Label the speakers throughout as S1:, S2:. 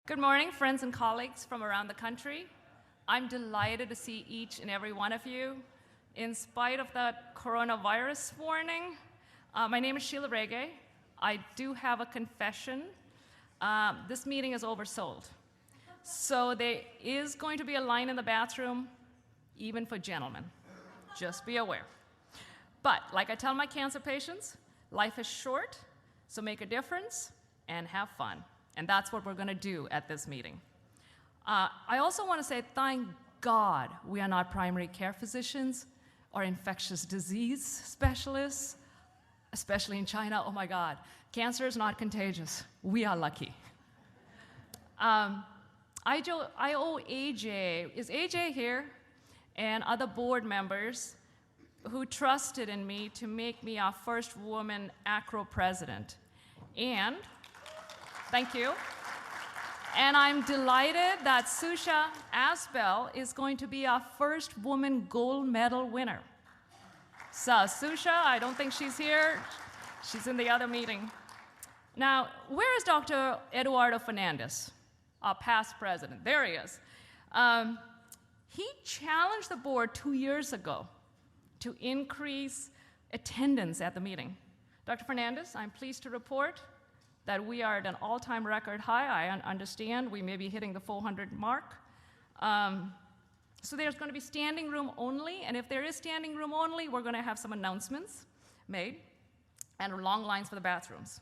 S1: Good morning, friends and colleagues from around the country. I'm delighted to see each and every one of you. In spite of that coronavirus warning, my name is Sheila Rege. I do have a confession. This meeting is oversold. So there is going to be a line in the bathroom, even for gentlemen. Just be aware. But like I tell my cancer patients, life is short, so make a difference and have fun. And that's what we're going to do at this meeting. I also want to say thank God we are not primary care physicians or infectious disease specialists, especially in China. Oh my God, cancer is not contagious. We are lucky. I owe AJ, is AJ here? And other board members who trusted in me to make me our first woman ACRO president. And thank you. And I'm delighted that Susha Asbel is going to be our first woman gold medal winner. So Susha, I don't think she's here. She's in the other meeting. Now, where is Dr. Eduardo Fernandez, our past president? There he is. He challenged the board 2 years ago to increase attendance at the meeting. Dr. Fernandez, I'm pleased to report that we are at an all-time record high. I understand we may be hitting the 400 mark. So there's going to be standing room only, and if there is standing room only, we're going to have some announcements made and long lines for the bathrooms.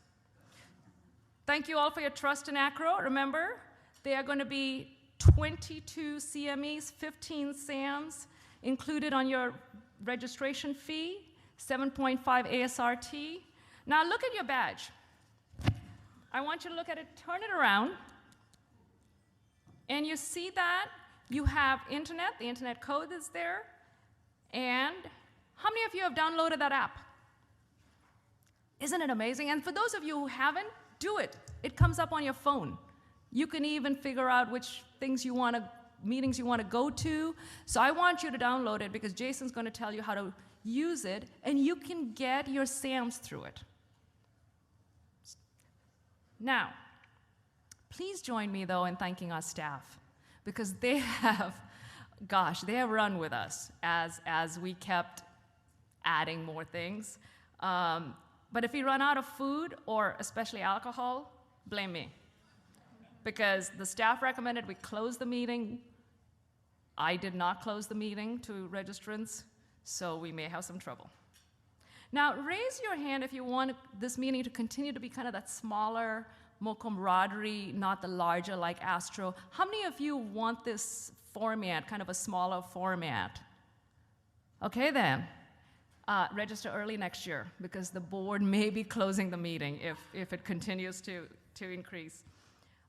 S1: Thank you all for your trust in ACRO. Remember, there are going to be 22 CMEs, 15 SAMs included on your registration fee, 7.5 ASRT. Now look at your badge. I want you to look at it, turn it around, and you see that you have internet, the internet code is there, and how many of you have downloaded that app? Isn't it amazing? And for those of you who haven't, do it. It comes up on your phone. You can even figure out which things you want to, meetings you want to go to. So I want you to download it because Jason's going to tell you how to use it, and you can get your SAMs through it. Now, please join me, though, in thanking our staff, because they have, gosh, they have run with us as we kept adding more things. But if we run out of food, or especially alcohol, blame me. Because the staff recommended we close the meeting. I did not close the meeting to registrants, so we may have some trouble. Now, raise your hand if you want this meeting to continue to be kind of that smaller, more camaraderie, not the larger like Astro. How many of you want this format, kind of a smaller format? Okay then, register early next year because the board may be closing the meeting if it continues to increase.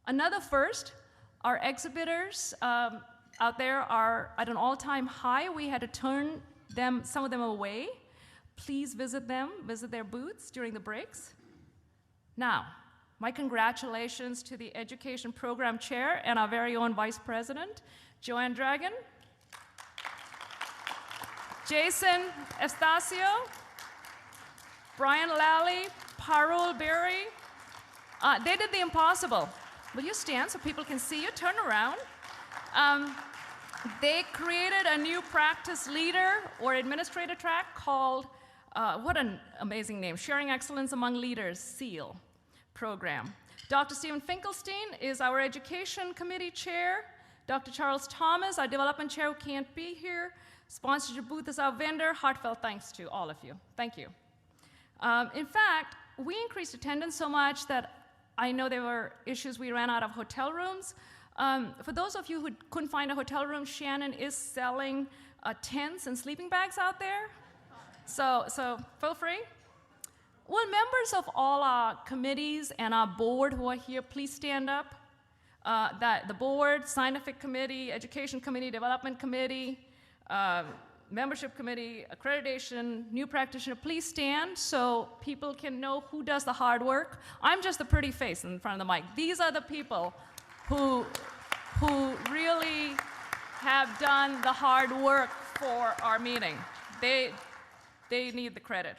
S1: Another first, our exhibitors out there are at an all-time high. We had to turn some of them away. Please visit them, visit their booths during the breaks. Now, my congratulations to the Education Program Chair and our very own Vice President, Joanne Dragon, Jason Estacio, Brian Lally, Parul Berry. They did the impossible. Will you stand so people can see you? Turn around. They created a new practice leader or administrator track called what an amazing name, Sharing Excellence Among Leaders, SEAL program. Dr. Stephen Finkelstein is our Education Committee Chair. Dr. Charles Thomas, our Development Chair, who can't be here. Sponsorship booth is our vendor. Heartfelt thanks to all of you. Thank you. In fact, we increased attendance so much that I know there were issues. We ran out of hotel rooms. For those of you who couldn't find a hotel room, Shannon is selling tents and sleeping bags out there. So feel free. Will members of all our committees and our board who are here, please stand up. That the board, scientific committee, education committee, development committee, membership committee, accreditation, new practitioner, please stand so people can know who does the hard work. I'm just the pretty face in front of the mic. These are the people who really have done the hard work for our meeting. They need the credit.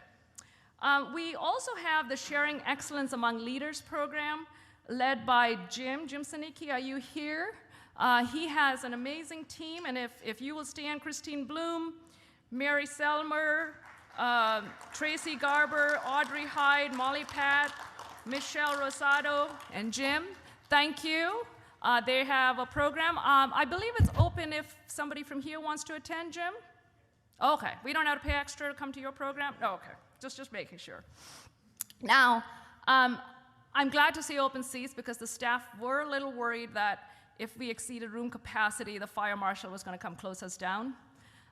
S1: We also have the Sharing Excellence Among Leaders program. led by Jim Sanicki. Are you here? He has an amazing team, and if you will stand, Christine Bloom, Mary Selmer, Tracy Garber, Audrey Hyde, Molly Pat, Michelle Rosado, and Jim, thank you. They have a program. I believe it's open if somebody from here wants to attend, Jim? Okay, we don't have to pay extra to come to your program? No, okay, just making sure. Now, I'm glad to see open seats because the staff were a little worried that if we exceeded room capacity, the fire marshal was going to come close us down.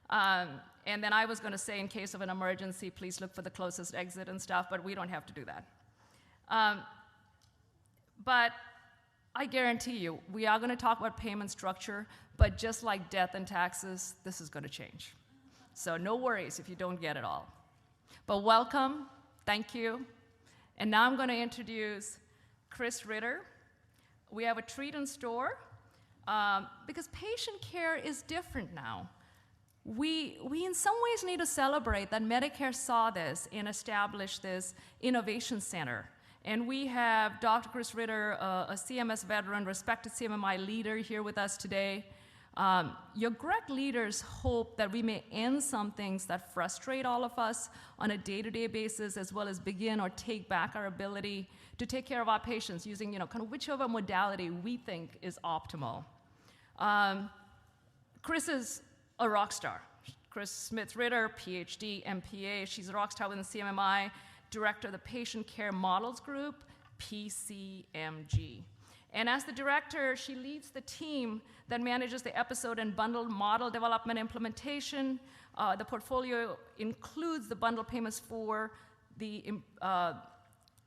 S1: And then I was going to say, in case of an emergency, please look for the closest exit and stuff, but we don't have to do that. But I guarantee you, we are going to talk about payment structure, but just like death and taxes, this is going to change. So no worries if you don't get it all. But welcome, thank you. And now I'm going to introduce Chris Ritter. We have a treat in store because patient care is different now. We in some ways need to celebrate that Medicare saw this and established this innovation center. And we have Dr. Chris Ritter, a CMS veteran, respected CMMI leader here with us today. Your GREC leaders hope that we may end some things that frustrate all of us on a day-to-day basis, as well as begin or take back our ability to take care of our patients using, kind of whichever modality we think is optimal. Chris is a rock star. Chris Smith-Ritter, PhD, MPA. She's a rock star within CMMI, director of the Patient Care Models Group, PCMG. And as the director, she leads the team that manages the episode and bundled model development implementation. The portfolio includes the bundle payments for the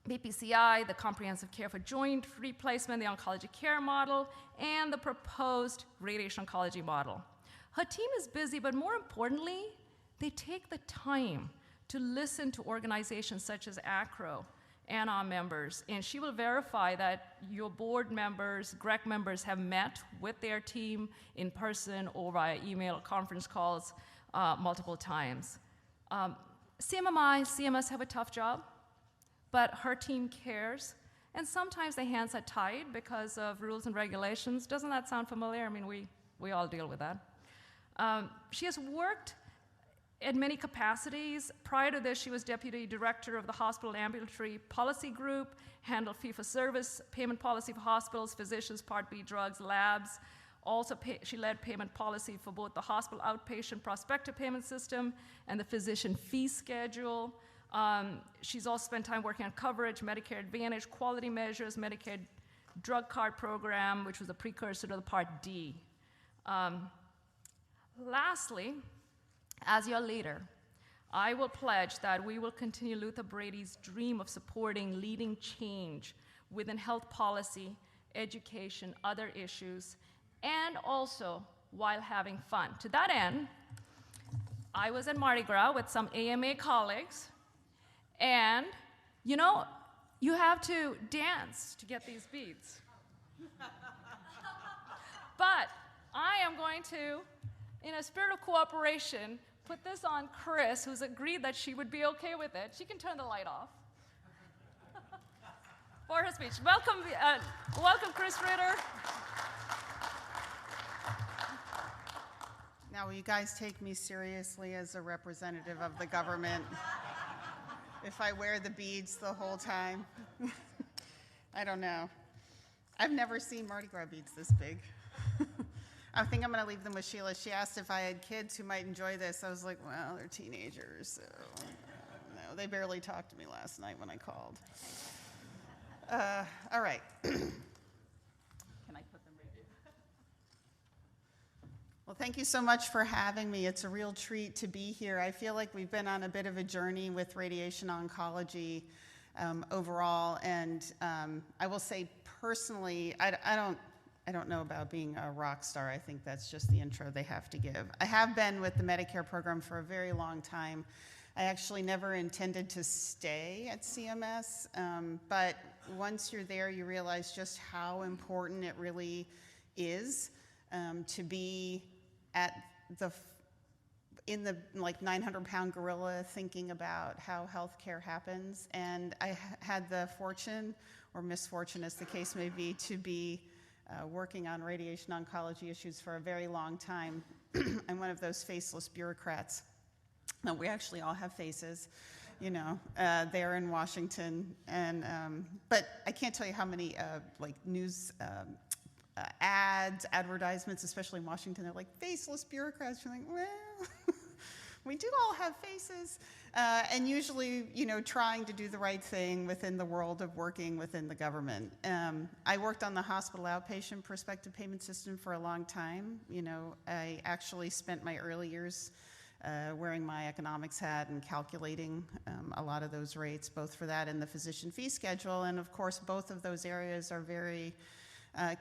S1: BPCI, the comprehensive care for joint replacement, the oncology care model, and the proposed radiation oncology model. Her team is busy, but more importantly, they take the time to listen to organizations such as ACRO and our members, and she will verify that your board members, GREC members, have met with their team in person or via email or conference calls multiple times. CMMI, CMS have a tough job, but her team cares, and sometimes the hands are tied because of rules and regulations. Doesn't that sound familiar? I mean, we all deal with that. She has worked at many capacities. Prior to this, she was deputy director of the Hospital Ambulatory Policy Group, handled fee-for-service payment policy for hospitals, physicians, Part B drugs, labs. Also, she led payment policy for both the hospital outpatient prospective payment system and the physician fee schedule. She's also spent time working on coverage, Medicare Advantage, quality measures, Medicaid drug card program, which was a precursor to the Part D. Lastly, as your leader, I will pledge that we will continue Luther Brady's dream of supporting leading change within health policy, education, other issues, and also while having fun. To that end, I was at Mardi Gras with some AMA colleagues, and you have to dance to get these beads. But I am going to, in a spirit of cooperation, put this on Chris, who's agreed that she would be okay with it. She can turn the light off for her speech. Welcome, Chris Ritter.
S2: Now, will you guys take me seriously as a representative of the government if I wear the beads the whole time? I don't know. I've never seen Mardi Gras beads this big. I think I'm going to leave them with Sheila. She asked if I had kids who might enjoy this. I was like, well, they're teenagers, so no, they barely talked to me last night when I called. All right. Can I put them right here? Well, thank you so much for having me. It's a real treat to be here. I feel like we've been on a bit of a journey with radiation oncology overall, and I will say personally, I don't know about being a rock star. I think that's just the intro they have to give. I have been with the Medicare program for a very long time. I actually never intended to stay at CMS, but once you're there, you realize just how important it really is to be in the like 900-pound gorilla thinking about how healthcare happens. And I had the fortune, or misfortune as the case may be, to be working on radiation oncology issues for a very long time. I'm one of those faceless bureaucrats. No, we actually all have faces, you know, there in Washington. And but I can't tell you how many like news ads, advertisements, especially in Washington, they're like faceless bureaucrats. You're like, well, we do all have faces, and usually, you know, trying to do the right thing within the world of working within the government. I worked on the hospital outpatient prospective payment system for a long time. You know, I actually spent my early years wearing my economics hat and calculating a lot of those rates, both for that and the physician fee schedule. And of course, both of those areas are very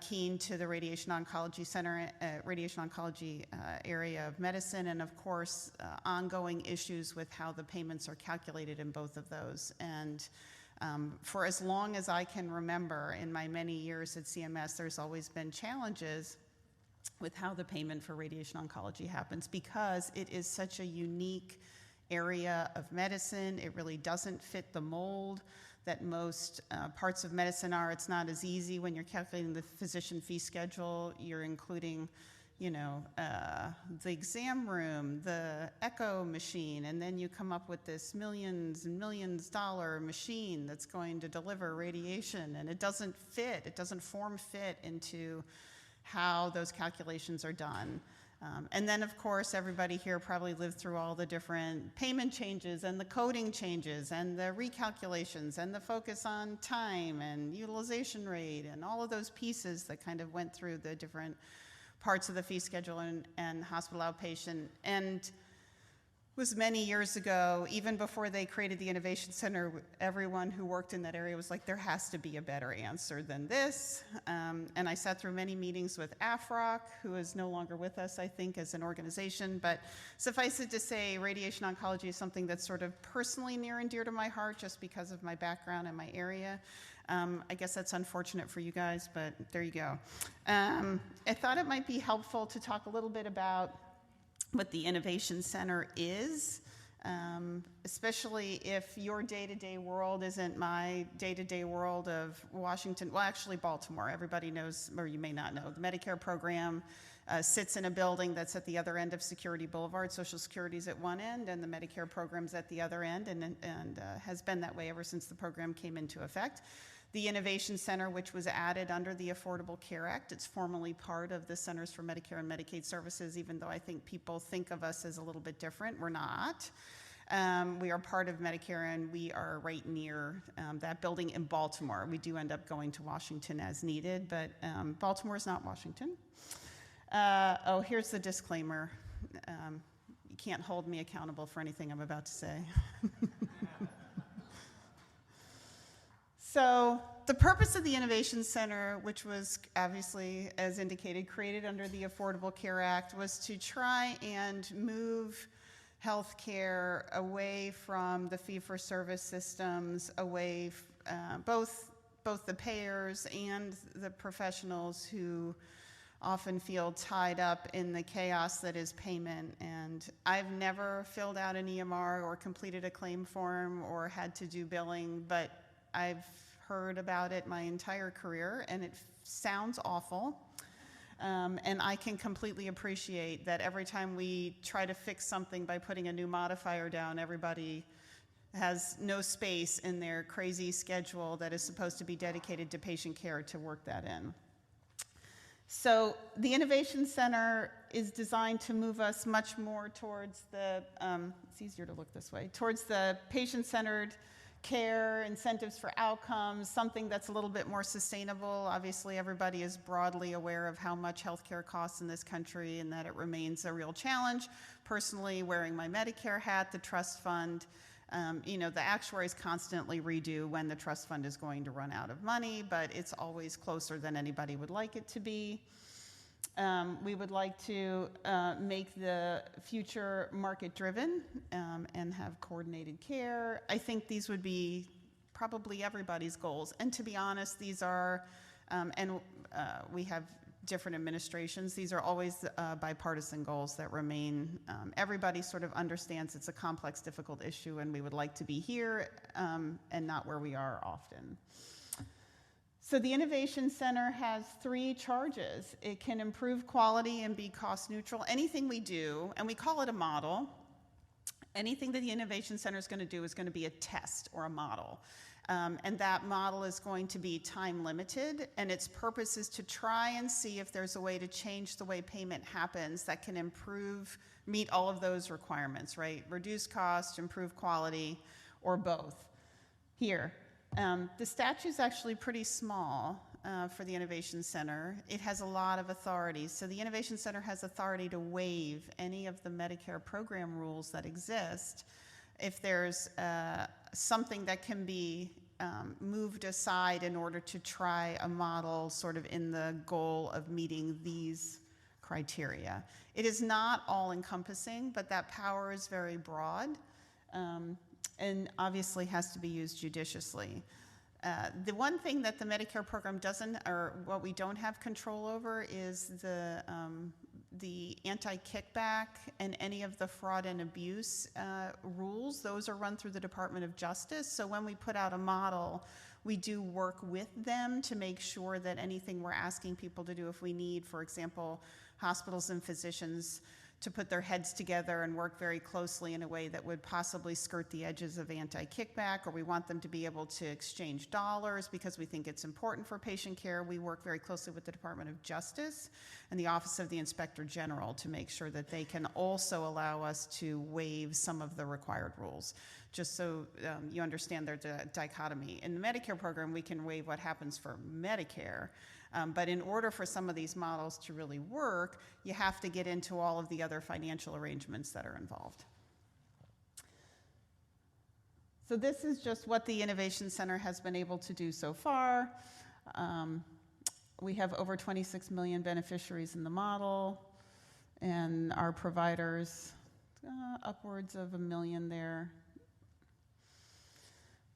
S2: keen to the radiation oncology center, radiation oncology area of medicine, and of course, ongoing issues with how the payments are calculated in both of those. And for as long as I can remember in my many years at CMS, there's always been challenges with how the payment for radiation oncology happens, because it is such a unique area of medicine. It really doesn't fit the mold that most parts of medicine are. It's not as easy when you're calculating the physician fee schedule. You're including, you know, the exam room, the echo machine, and then you come up with this millions and millions dollar machine that's going to deliver radiation, and it doesn't fit. It doesn't form fit into how those calculations are done. And then, of course, everybody here probably lived through all the different payment changes and the coding changes and the recalculations and the focus on time and utilization rate and all of those pieces that kind of went through the different parts of the fee schedule and hospital outpatient. And it was many years ago, even before they created the Innovation Center, everyone who worked in that area was like, there has to be a better answer than this. And I sat through many meetings with AFROC, who is no longer with us, I think, as an organization. But suffice it to say, radiation oncology is something that's sort of personally near and dear to my heart just because of my background and my area. I guess that's unfortunate for you guys, but there you go. I thought it might be helpful to talk a little bit about what the Innovation Center is, especially if your day-to-day world isn't my day-to-day world of Washington, well, actually Baltimore. Everybody knows, or you may not know, the Medicare program sits in a building that's at the other end of Security Boulevard. Social Security's at one end, and the Medicare program's at the other end, and has been that way ever since the program came into effect. The Innovation Center, which was added under the Affordable Care Act, it's formally part of the Centers for Medicare and Medicaid Services, even though I think people think of us as a little bit different. We're not. We are part of Medicare, and we are right near that building in Baltimore. We do end up going to Washington as needed, but Baltimore is not Washington. Oh, here's the disclaimer. You can't hold me accountable for anything I'm about to say. So the purpose of the Innovation Center, which was obviously, as indicated, created under the Affordable Care Act, was to try and move healthcare away from the fee-for-service systems, away both the payers and the professionals who often feel tied up in the chaos that is payment. And I've never filled out an EMR or completed a claim form or had to do billing, but I've heard about it my entire career, and it sounds awful. And I can completely appreciate that every time we try to fix something by putting a new modifier down, everybody has no space in their crazy schedule that is supposed to be dedicated to patient care to work that in. So the Innovation Center is designed to move us much more towards the, it's easier to look this way, towards the patient-centered care, incentives for outcomes, something that's a little bit more sustainable. Obviously, everybody is broadly aware of how much healthcare costs in this country and that it remains a real challenge. Personally, wearing my Medicare hat, the trust fund, you know, the actuaries constantly redo when the trust fund is going to run out of money, but it's always closer than anybody would like it to be. We would like to make the future market-driven and have coordinated care. I think these would be probably everybody's goals. And to be honest, these are, we have different administrations. These are always bipartisan goals that remain. Everybody sort of understands it's a complex, difficult issue, and we would like to be here and not where we are often. So the Innovation Center has 3 charges. It can improve quality and be cost neutral. Anything we do, and we call it a model, anything that the Innovation Center is going to do is going to be a test or a model. And that model is going to be time limited, and its purpose is to try and see if there's a way to change the way payment happens that can meet all of those requirements, right? Reduce cost, improve quality, or both. Here, the statute's actually pretty small for the Innovation Center. It has a lot of authority. So the Innovation Center has authority to waive any of the Medicare program rules that exist if there's something that can be moved aside in order to try a model sort of in the goal of meeting these criteria. It is not all-encompassing, but that power is very broad and obviously has to be used judiciously. The one thing that the Medicare program doesn't, or what we don't have control over, is the anti-kickback and any of the fraud and abuse rules. Those are run through the Department of Justice. So when we put out a model, we do work with them to make sure that anything we're asking people to do, if we need, for example, hospitals and physicians to put their heads together and work very closely in a way that would possibly skirt the edges of anti-kickback, or we want them to be able to exchange dollars because we think it's important for patient care, we work very closely with the Department of Justice and the Office of the Inspector General to make sure that they can also allow us to waive some of the required rules. Just so you understand there's a dichotomy. In the Medicare program, we can waive what happens for Medicare. But in order for some of these models to really work, you have to get into all of the other financial arrangements that are involved. So this is just what the Innovation Center has been able to do so far. We have over 26 million beneficiaries in the model, and our providers, upwards of 1 million there.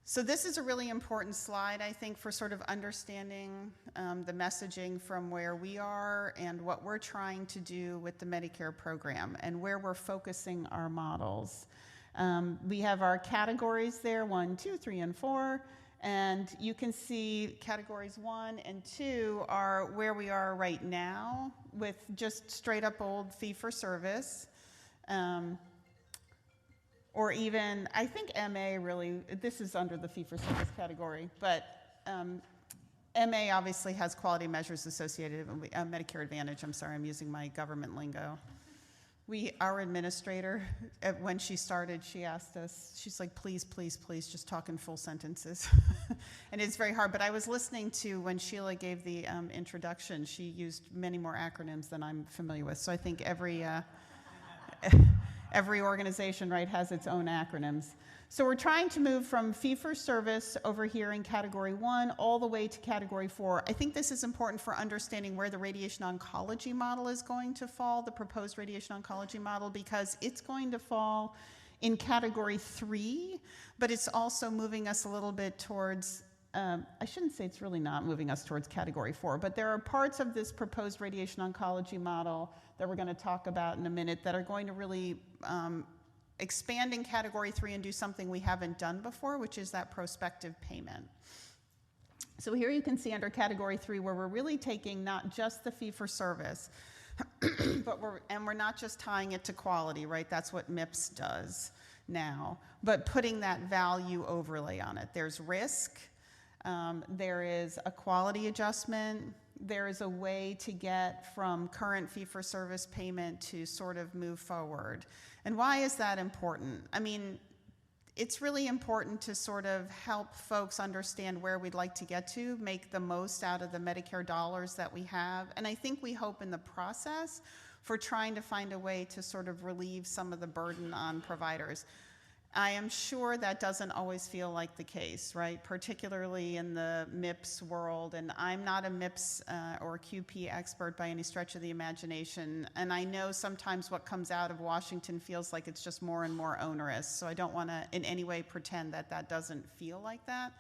S2: So this is a really important slide, I think, for sort of understanding the messaging from where we are and what we're trying to do with the Medicare program and where we're focusing our models. We have our categories there, 1, 2, 3, and 4. And you can see categories 1 and 2 are where we are right now with just straight up old fee-for-service. Or even, I think MA really, this is under the fee-for-service category, but MA obviously has quality measures associated with Medicare Advantage. I'm sorry, I'm using my government lingo. Our administrator, when she started, she asked us, she's like, please, please, please, just talk in full sentences. And it's very hard, but I was listening to when Sheila gave the introduction, she used many more acronyms than I'm familiar with. So I think every organization, right, has its own acronyms. So we're trying to move from fee-for-service over here in category 1 all the way to category 4. I think this is important for understanding where the radiation oncology model is going to fall, the proposed radiation oncology model, because it's going to fall in category 3, but it's also moving us a little bit towards, I shouldn't say it's really not moving us towards category 4, but there are parts of this proposed radiation oncology model that we're going to talk about in a minute that are going to really expand in category 3 and do something we haven't done before, which is that prospective payment. So here you can see under category 3 where we're really taking not just the fee-for-service, but we're not just tying it to quality, right? That's what MIPS does now, but putting that value overlay on it. There's risk, there is a quality adjustment, there is a way to get from current fee-for-service payment to sort of move forward. And why is that important? I mean, it's really important to sort of help folks understand where we'd like to get to, make the most out of the Medicare dollars that we have. And I think we hope in the process for trying to find a way to sort of relieve some of the burden on providers. I am sure that doesn't always feel like the case, right? Particularly in the MIPS world, and I'm not a MIPS or QP expert by any stretch of the imagination, and I know sometimes what comes out of Washington feels like it's just more and more onerous, so I don't want to in any way pretend that that doesn't feel like that.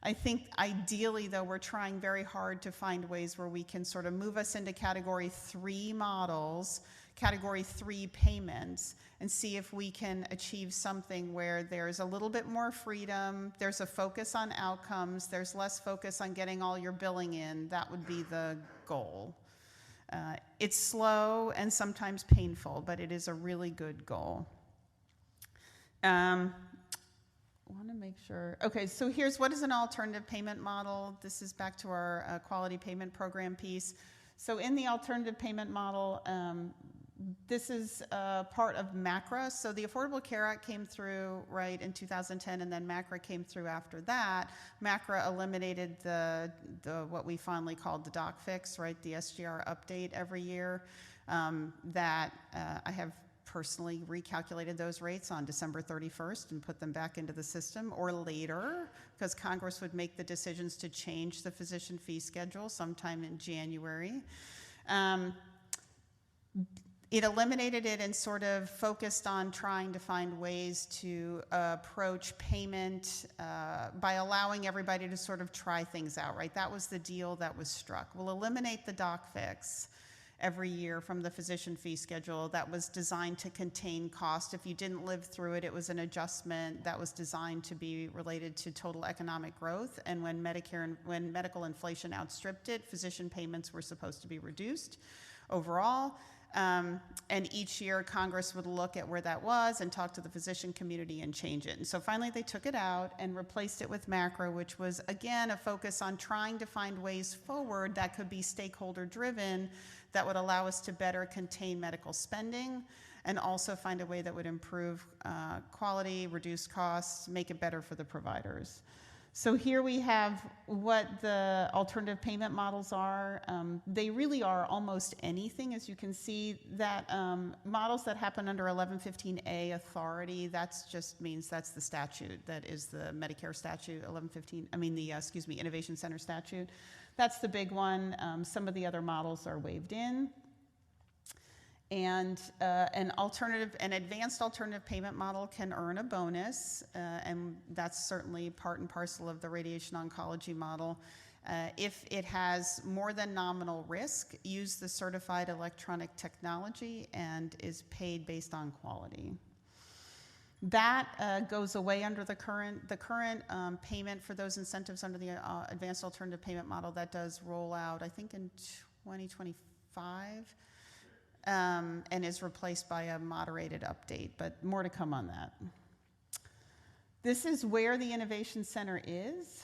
S2: I think ideally, though, we're trying very hard to find ways where we can sort of move us into Category 3 models, Category 3 payments, and see if we can achieve something where there's a little bit more freedom, there's a focus on outcomes, there's less focus on getting all your billing in. That would be the goal. It's slow and sometimes painful, but it is a really good goal. I want to make sure. Okay, so here's what is an alternative payment model. This is back to our quality payment program piece. So in the alternative payment model, this is part of MACRA. So the Affordable Care Act came through right in 2010, and then MACRA came through after that. MACRA eliminated the what we fondly called the doc fix, right? The SGR update every year. I have personally recalculated those rates on December 31st and put them back into the system, or later, because Congress would make the decisions to change the physician fee schedule sometime in January. It eliminated it and sort of focused on trying to find ways to approach payment by allowing everybody to sort of try things out, right? That was the deal that was struck. We'll eliminate the doc fix every year from the physician fee schedule. That was designed to contain cost. If you didn't live through it, it was an adjustment that was designed to be related to total economic growth. And when medical inflation outstripped it, physician payments were supposed to be reduced overall. And each year Congress would look at where that was and talk to the physician community and change it. And so finally they took it out and replaced it with MACRA, which was again a focus on trying to find ways forward that could be stakeholder driven, that would allow us to better contain medical spending and also find a way that would improve quality, reduce costs, make it better for the providers. So here we have what the alternative payment models are. They really are almost anything, as you can see. That models that happen under 1115A authority, that's just means that's the statute. That is the Medicare statute, Innovation Center statute. That's the big one. Some of the other models are waived in. And an advanced alternative payment model can earn a bonus, and that's certainly part and parcel of the radiation oncology model. If it has more than nominal risk, use the certified electronic technology and is paid based on quality. That goes away under the current payment for those incentives under the advanced alternative payment model. That does roll out, I think, in 2025. And is replaced by a moderated update, but more to come on that. This is where the Innovation Center is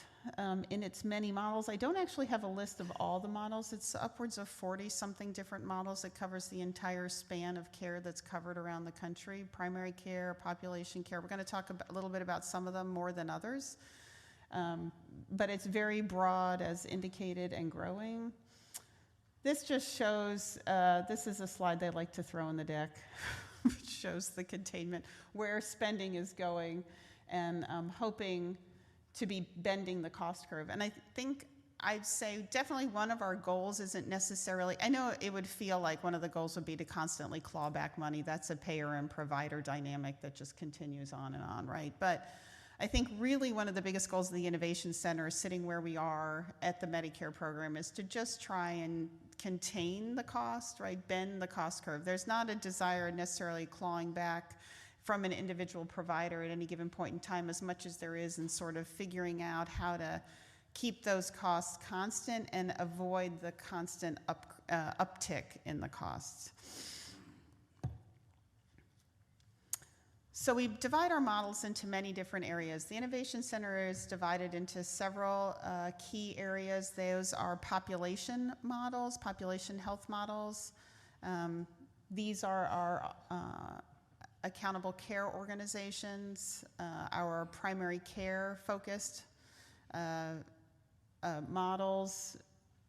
S2: in its many models. I don't actually have a list of all the models. It's upwards of 40-something different models. It covers the entire span of care that's covered around the country: primary care, population care. We're going to talk a little bit about some of them more than others. But it's very broad, as indicated, and growing. This just shows, this is a slide they like to throw in the deck, which shows the containment, where spending is going, and hoping to be bending the cost curve. And I think I'd say definitely one of our goals isn't necessarily, I know it would feel like one of the goals would be to constantly claw back money. That's a payer and provider dynamic that just continues on and on, right? But I think really one of the biggest goals of the Innovation Center, sitting where we are at the Medicare program, is to just try and contain the cost, right? Bend the cost curve. There's not a desire necessarily clawing back from an individual provider at any given point in time, as much as there is in sort of figuring out how to keep those costs constant and avoid the constant uptick in the costs. So we divide our models into many different areas. The Innovation Center is divided into several key areas. Those are population models, population health models. These are our accountable care organizations, our primary care focused models.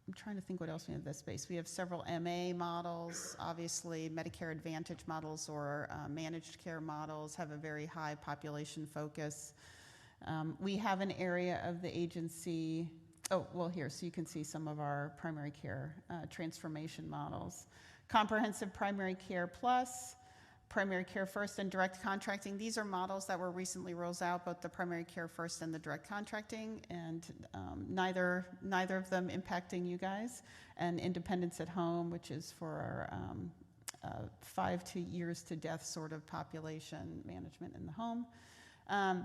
S2: I'm trying to think what else we have in this space. We have several MA models. Obviously, Medicare Advantage models or managed care models have a very high population focus. We have an area of the agency, here, so you can see some of our primary care transformation models. Comprehensive Primary Care Plus, primary care first and direct contracting. These are models that were recently rolled out, both the primary care first and the direct contracting, and neither of them impacting you guys. And independence at home, which is for our 5 years to death sort of population management in the home.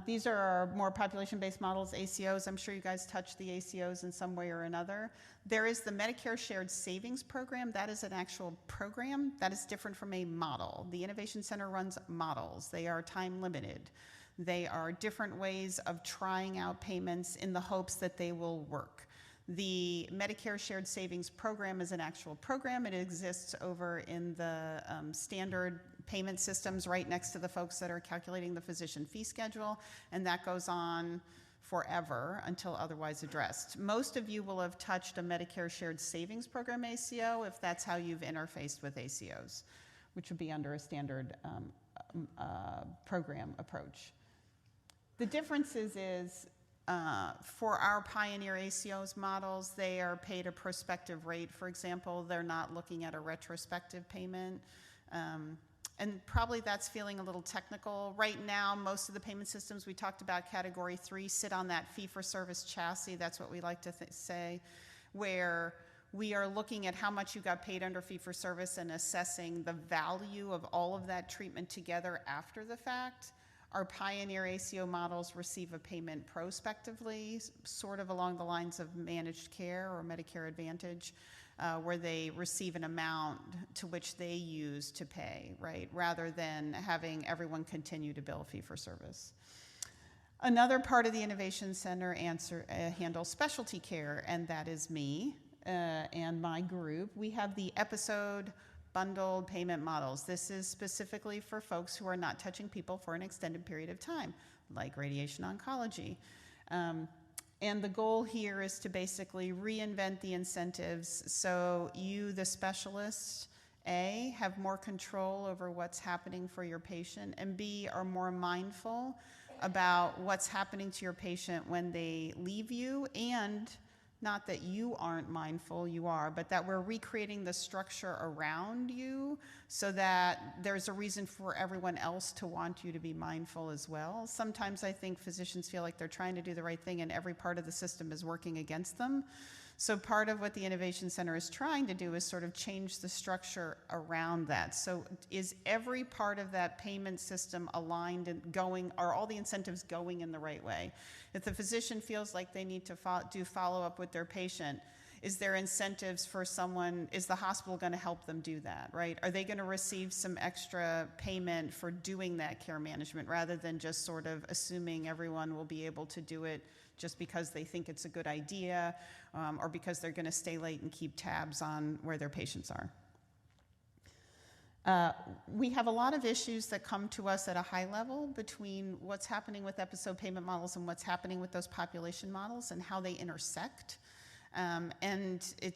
S2: These are our more population-based models, ACOs. I'm sure you guys touch the ACOs in some way or another. There is the Medicare Shared Savings Program. That is an actual program that is different from a model. The Innovation Center runs models. They are time limited. They are different ways of trying out payments in the hopes that they will work. The Medicare Shared Savings Program is an actual program. It exists over in the standard payment systems right next to the folks that are calculating the physician fee schedule, and that goes on forever until otherwise addressed. Most of you will have touched a Medicare Shared Savings Program ACO if that's how you've interfaced with ACOs, which would be under a standard program approach. The differences is for our Pioneer ACOs models, they are paid a prospective rate. For example, they're not looking at a retrospective payment. And probably that's feeling a little technical. Right now, most of the payment systems we talked about, Category 3, sit on that fee-for-service chassis. That's what we like to say, where we are looking at how much you got paid under fee-for-service and assessing the value of all of that treatment together after the fact. Our Pioneer ACO models receive a payment prospectively, sort of along the lines of managed care or Medicare Advantage, where they receive an amount to which they use to pay, right? Rather than having everyone continue to bill fee-for-service. Another part of the Innovation Center handles specialty care, and that is me and my group. We have the episode bundled payment models. This is specifically for folks who are not touching people for an extended period of time, like radiation oncology. And the goal here is to basically reinvent the incentives so you, the specialist, A, have more control over what's happening for your patient, and B, are more mindful about what's happening to your patient when they leave you, and not that you aren't mindful, you are, but that we're recreating the structure around you so that there's a reason for everyone else to want you to be mindful as well. Sometimes I think physicians feel like they're trying to do the right thing and every part of the system is working against them. So part of what the Innovation Center is trying to do is sort of change the structure around that. So is every part of that payment system aligned and going, are all the incentives going in the right way? If the physician feels like they need to do follow-up with their patient, is there incentives for someone, is the hospital going to help them do that, right? Are they going to receive some extra payment for doing that care management rather than just sort of assuming everyone will be able to do it just because they think it's a good idea or because they're going to stay late and keep tabs on where their patients are? We have a lot of issues that come to us at a high level between what's happening with episode payment models and what's happening with those population models and how they intersect.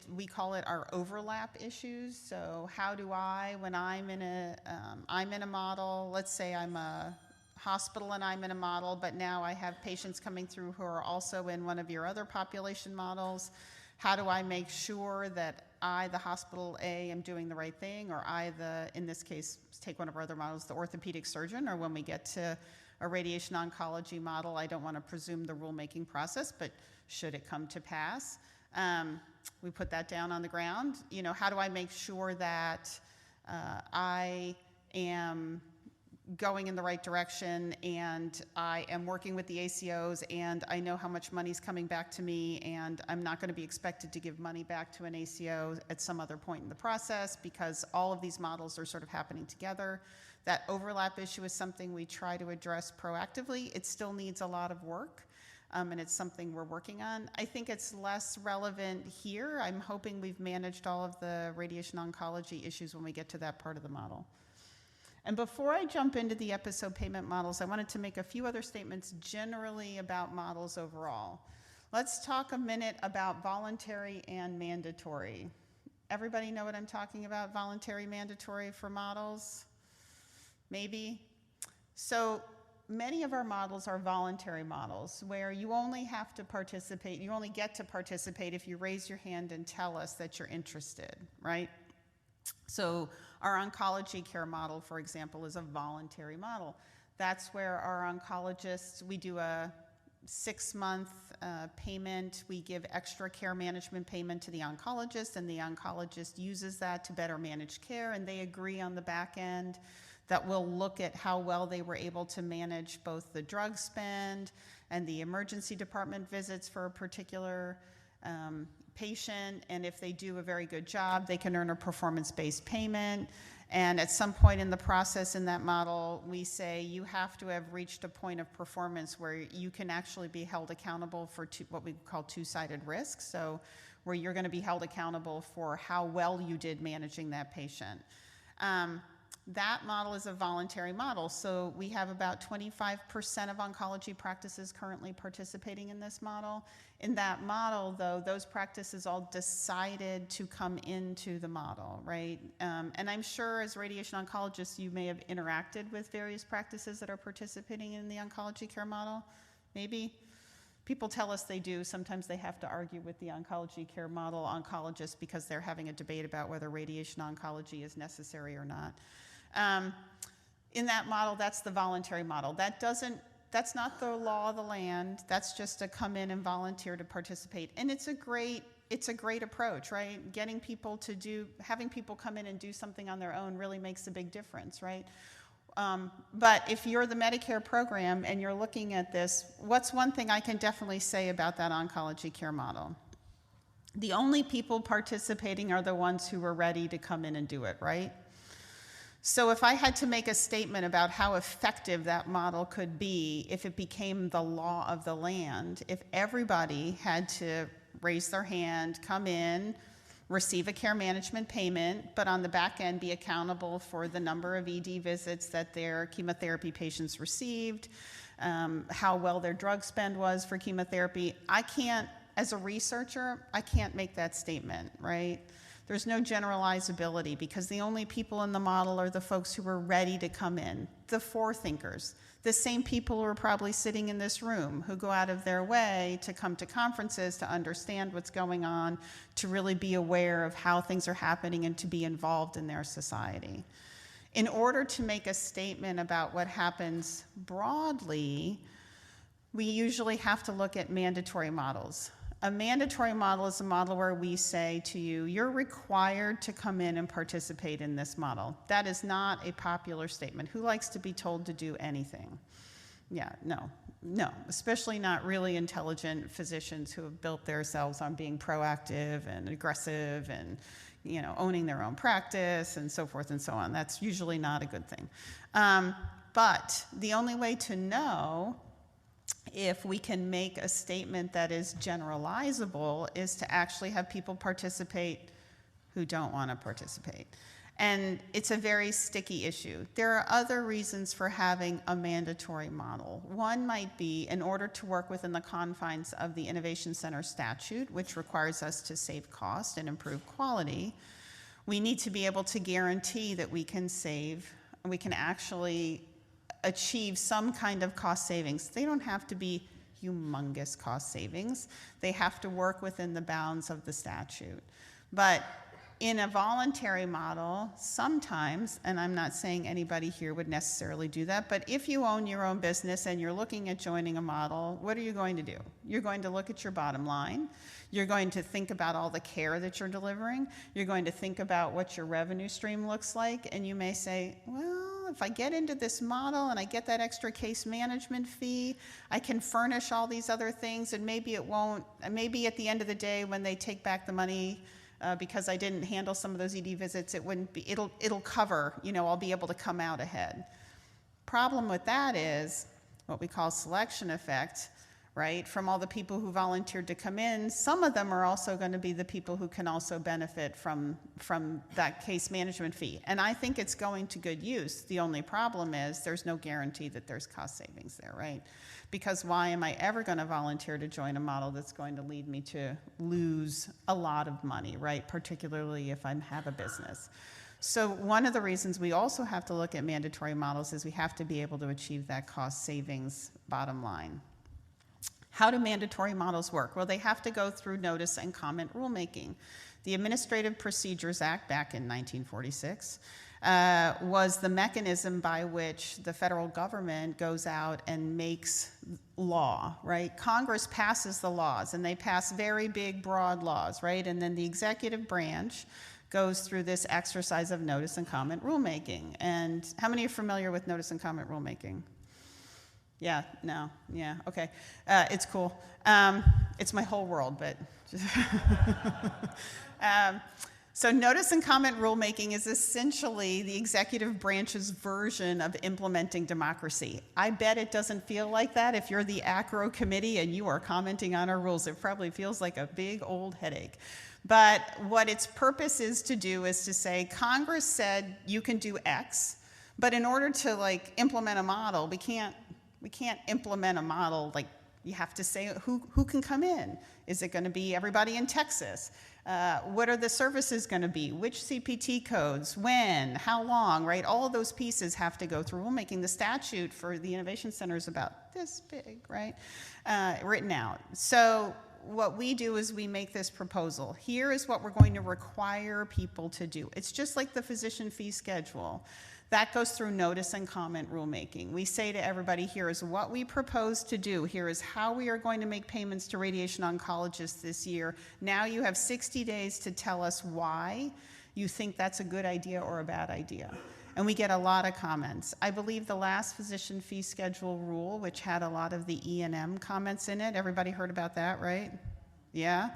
S2: We call it our overlap issues. So how do I, when I'm in a model, let's say I'm a hospital and I'm in a model, but now I have patients coming through who are also in one of your other population models. How do I make sure that I, the hospital A, am doing the right thing, or I, in this case, take one of our other models, the orthopedic surgeon, or when we get to a radiation oncology model, I don't want to presume the rulemaking process, but should it come to pass, we put that down on the ground. You know, how do I make sure that I am going in the right direction and I am working with the ACOs and I know how much money's coming back to me and I'm not going to be expected to give money back to an ACO at some other point in the process because all of these models are sort of happening together. That overlap issue is something we try to address proactively. It still needs a lot of work. And it's something we're working on. I think it's less relevant here. I'm hoping we've managed all of the radiation oncology issues when we get to that part of the model. And before I jump into the episode payment models, I wanted to make a few other statements generally about models overall. Let's talk a minute about voluntary and mandatory. Everybody know what I'm talking about, voluntary, mandatory for models? Maybe? So many of our models are voluntary models where you only have to participate, you only get to participate if you raise your hand and tell us that you're interested, right? So our oncology care model, for example, is a voluntary model. That's where our oncologists, we do a 6-month payment. We give extra care management payment to the oncologist, and the oncologist uses that to better manage care, and they agree on the back end that we'll look at how well they were able to manage both the drug spend and the emergency department visits for a particular patient, and if they do a very good job, they can earn a performance-based payment. And at some point in the process in that model, we say you have to have reached a point of performance where you can actually be held accountable for what we call two-sided risk, so where you're going to be held accountable for how well you did managing that patient. That model is a voluntary model, so we have about 25% of oncology practices currently participating in this model. In that model, though, those practices all decided to come into the model, right? And I'm sure as radiation oncologists, you may have interacted with various practices that are participating in the oncology care model, maybe. People tell us they do. Sometimes they have to argue with the oncology care model oncologists because they're having a debate about whether radiation oncology is necessary or not. In that model, that's the voluntary model. That's not the law of the land. That's just to come in and volunteer to participate. And it's a great approach, right? Having people come in and do something on their own really makes a big difference, right? But if you're the Medicare program and you're looking at this, what's one thing I can definitely say about that oncology care model? The only people participating are the ones who are ready to come in and do it, right? So if I had to make a statement about how effective that model could be if it became the law of the land, if everybody had to raise their hand, come in, receive a care management payment, but on the back end be accountable for the number of ED visits that their chemotherapy patients received, how well their drug spend was for chemotherapy, as a researcher, I can't make that statement, right? There's no generalizability because the only people in the model are the folks who are ready to come in, the forethinkers, the same people who are probably sitting in this room who go out of their way to come to conferences, to understand what's going on, to really be aware of how things are happening and to be involved in their society. In order to make a statement about what happens broadly, we usually have to look at mandatory models. A mandatory model is a model where we say to you, you're required to come in and participate in this model. That is not a popular statement. Who likes to be told to do anything? Yeah, no, especially not really intelligent physicians who have built themselves on being proactive and aggressive and owning their own practice and so forth and so on. That's usually not a good thing. But the only way to know if we can make a statement that is generalizable is to actually have people participate who don't want to participate. And it's a very sticky issue. There are other reasons for having a mandatory model. One might be in order to work within the confines of the Innovation Center statute, which requires us to save cost and improve quality, we need to be able to guarantee that we can actually achieve some kind of cost savings. They don't have to be humongous cost savings. They have to work within the bounds of the statute. But in a voluntary model, sometimes, and I'm not saying anybody here would necessarily do that, but if you own your own business and you're looking at joining a model, what are you going to do? You're going to look at your bottom line. You're going to think about all the care that you're delivering. You're going to think about what your revenue stream looks like, and you may say, well, if I get into this model and I get that extra case management fee, I can furnish all these other things, and maybe at the end of the day when they take back the money because I didn't handle some of those ED visits, it'll cover, I'll be able to come out ahead. Problem with that is what we call selection effect, right? From all the people who volunteered to come in, some of them are also going to be the people who can also benefit from that case management fee. And I think it's going to good use. The only problem is there's no guarantee that there's cost savings there, right? Because why am I ever going to volunteer to join a model that's going to lead me to lose a lot of money, right? Particularly if I have a business. So one of the reasons we also have to look at mandatory models is we have to be able to achieve that cost savings bottom line. How do mandatory models work? Well, they have to go through notice and comment rulemaking. The Administrative Procedures Act back in 1946 was the mechanism by which the federal government goes out and makes law, right? Congress passes the laws, and they pass very big, broad laws, right? And then the executive branch goes through this exercise of notice and comment rulemaking. And how many are familiar with notice and comment rulemaking? Yeah, no, yeah, okay. It's cool. It's my whole world, but. So notice and comment rulemaking is essentially the executive branch's version of implementing democracy. I bet it doesn't feel like that if you're the ACRO committee and you are commenting on our rules. It probably feels like a big old headache. But what its purpose is to do is to say, Congress said you can do X, but in order to implement a model, we can't implement a model you have to say who can come in. Is it going to be everybody in Texas? What are the services going to be? Which CPT codes? When? How long? Right? All of those pieces have to go through rulemaking. The statute for the Innovation Center is about this big, right? Written out. So what we do is we make this proposal. Here is what we're going to require people to do. It's just like the physician fee schedule. That goes through notice and comment rulemaking. We say to everybody, here is what we propose to do. Here is how we are going to make payments to radiation oncologists this year. Now you have 60 days to tell us why you think that's a good idea or a bad idea. And we get a lot of comments. I believe the last physician fee schedule rule, which had a lot of the E&M comments in it, everybody heard about that, right? Yeah?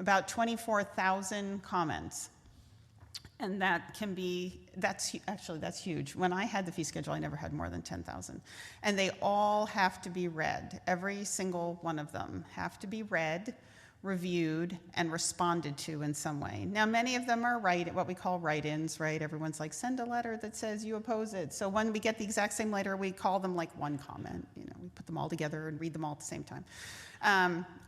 S2: About 24,000 comments. And that's huge. When I had the fee schedule, I never had more than 10,000. And they all have to be read. Every single one of them have to be read, reviewed, and responded to in some way. Now, many of them are what we call write-ins, right? Everyone's like, send a letter that says you oppose it. So when we get the exact same letter, we call them one comment. We put them all together and read them all at the same time.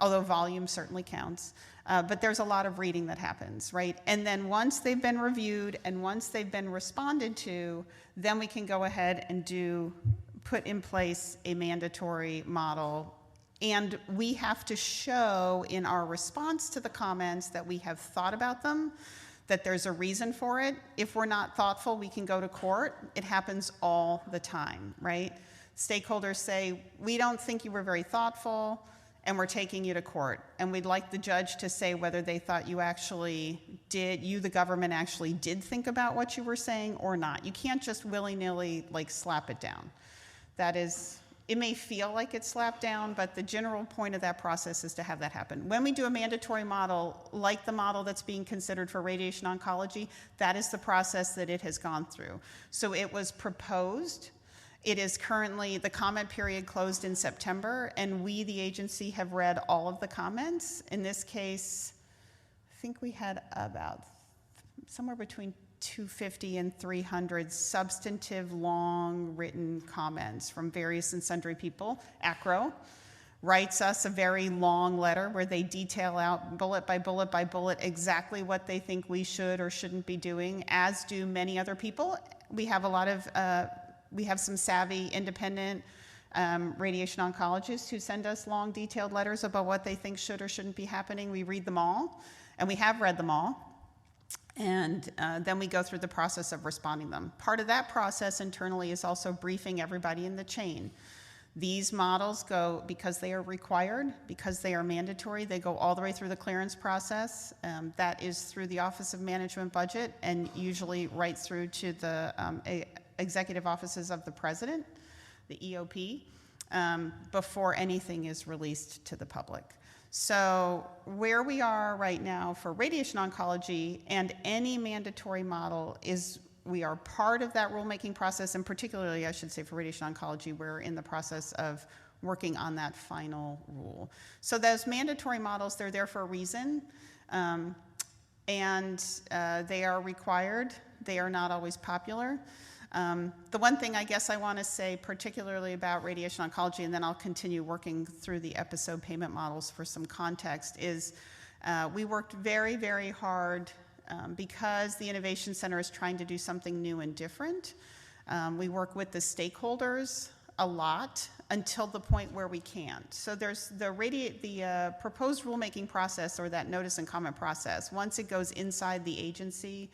S2: Although volume certainly counts. But there's a lot of reading that happens, right? And then once they've been reviewed and once they've been responded to, then we can go ahead and put in place a mandatory model. And we have to show in our response to the comments that we have thought about them, that there's a reason for it. If we're not thoughtful, we can go to court. It happens all the time, right? Stakeholders say, we don't think you were very thoughtful, and we're taking you to court. And we'd like the judge to say whether they thought you the government actually did think about what you were saying or not. You can't just willy-nilly slap it down. It may feel like it's slapped down, but the general point of that process is to have that happen. When we do a mandatory model, like the model that's being considered for radiation oncology, that is the process that it has gone through. So it was proposed. It is currently, the comment period closed in September, and we, the agency, have read all of the comments. In this case, I think we had about somewhere between 250 and 300 substantive, long written comments from various and sundry people. ACRO writes us a very long letter where they detail out bullet by bullet by bullet exactly what they think we should or shouldn't be doing, as do many other people. We have some savvy, independent radiation oncologists who send us long, detailed letters about what they think should or shouldn't be happening. We read them all, and we have read them all. And then we go through the process of responding them. Part of that process internally is also briefing everybody in the chain. These models go, because they are required, because they are mandatory, they go all the way through the clearance process. That is through the Office of Management Budget and usually right through to the executive offices of the president, the EOP, before anything is released to the public. So where we are right now for radiation oncology and any mandatory model is we are part of that rulemaking process, and particularly, I should say, for radiation oncology, we're in the process of working on that final rule. So those mandatory models, they're there for a reason, and they are required. They are not always popular. The one thing I guess I want to say particularly about radiation oncology, and then I'll continue working through the episode payment models for some context, is we worked very, very hard because the Innovation Center is trying to do something new and different. We work with the stakeholders a lot until the point where we can't. So there's the proposed rulemaking process, or that notice and comment process. Once it goes inside the agency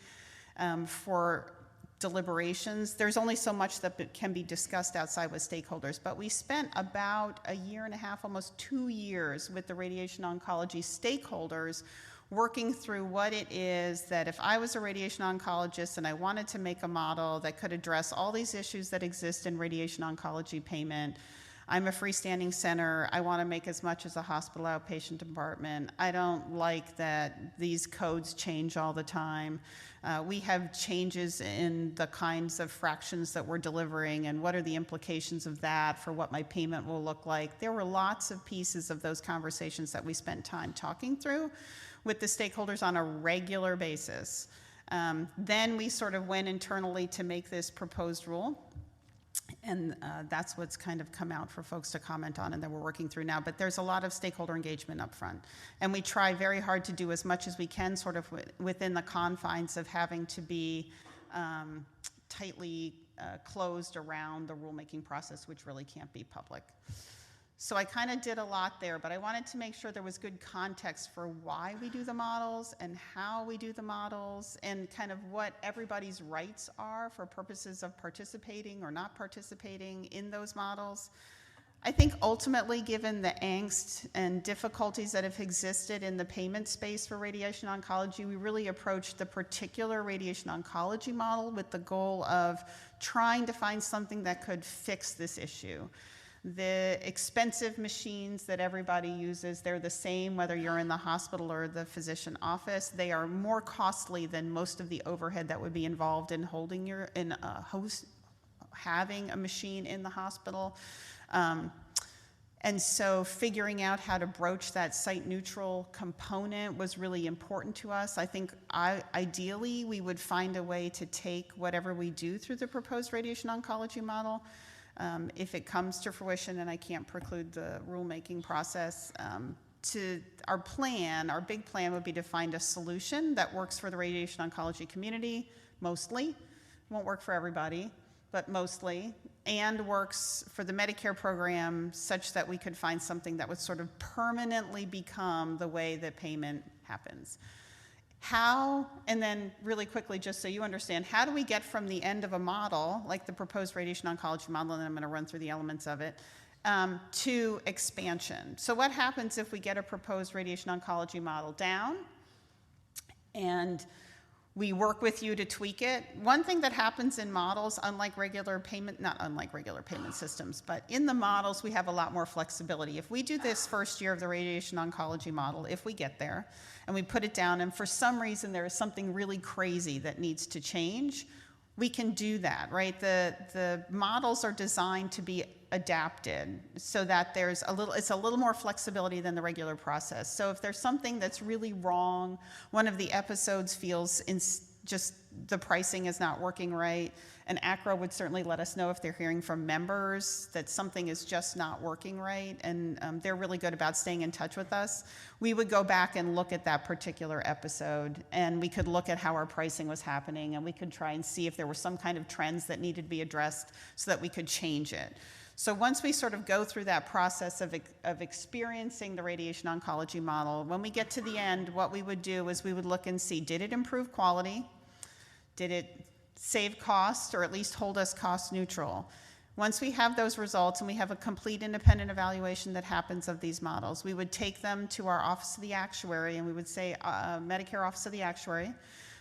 S2: for deliberations, there's only so much that can be discussed outside with stakeholders. But we spent about a year and a half, almost 2 years, with the radiation oncology stakeholders working through what it is that if I was a radiation oncologist and I wanted to make a model that could address all these issues that exist in radiation oncology payment. I'm a freestanding center. I want to make as much as a hospital outpatient department. I don't like that these codes change all the time. We have changes in the kinds of fractions that we're delivering, and what are the implications of that for what my payment will look like. There were lots of pieces of those conversations that we spent time talking through with the stakeholders on a regular basis. Then we sort of went internally to make this proposed rule. And that's what's kind of come out for folks to comment on and that we're working through now. But there's a lot of stakeholder engagement up front. And we try very hard to do as much as we can sort of within the confines of having to be tightly closed around the rulemaking process, which really can't be public. So I kind of did a lot there, but I wanted to make sure there was good context for why we do the models and how we do the models and kind of what everybody's rights are for purposes of participating or not participating in those models. I think ultimately, given the angst and difficulties that have existed in the payment space for radiation oncology, we really approached the particular radiation oncology model with the goal of trying to find something that could fix this issue. The expensive machines that everybody uses, they're the same whether you're in the hospital or the physician office. They are more costly than most of the overhead that would be involved in having a machine in the hospital. And so figuring out how to broach that site-neutral component was really important to us. I think ideally we would find a way to take whatever we do through the proposed radiation oncology model, if it comes to fruition, and I can't preclude the rulemaking process, our big plan would be to find a solution that works for the radiation oncology community, mostly. Won't work for everybody, but mostly, and works for the Medicare program such that we could find something that would sort of permanently become the way that payment happens. How, and then really quickly, just so you understand, how do we get from the end of a model, like the proposed radiation oncology model, and I'm going to run through the elements of it, to expansion? So what happens if we get a proposed radiation oncology model down and we work with you to tweak it? One thing that happens in models, not unlike regular payment systems, but in the models we have a lot more flexibility. If we do this first year of the radiation oncology model, if we get there, and we put it down, and for some reason there is something really crazy that needs to change, we can do that, right? The models are designed to be adapted so that it's a little more flexibility than the regular process. So if there's something that's really wrong, one of the episodes feels just the pricing is not working right, and ACRA would certainly let us know if they're hearing from members that something is just not working right, and they're really good about staying in touch with us. We would go back and look at that particular episode, and we could look at how our pricing was happening, and we could try and see if there were some kind of trends that needed to be addressed so that we could change it. So once we sort of go through that process of experiencing the radiation oncology model, when we get to the end, what we would do is we would look and see, did it improve quality? Did it save costs, or at least hold us cost neutral? Once we have those results and we have a complete independent evaluation that happens of these models, we would take them to our Office of the Actuary, and we would say, Medicare Office of the Actuary,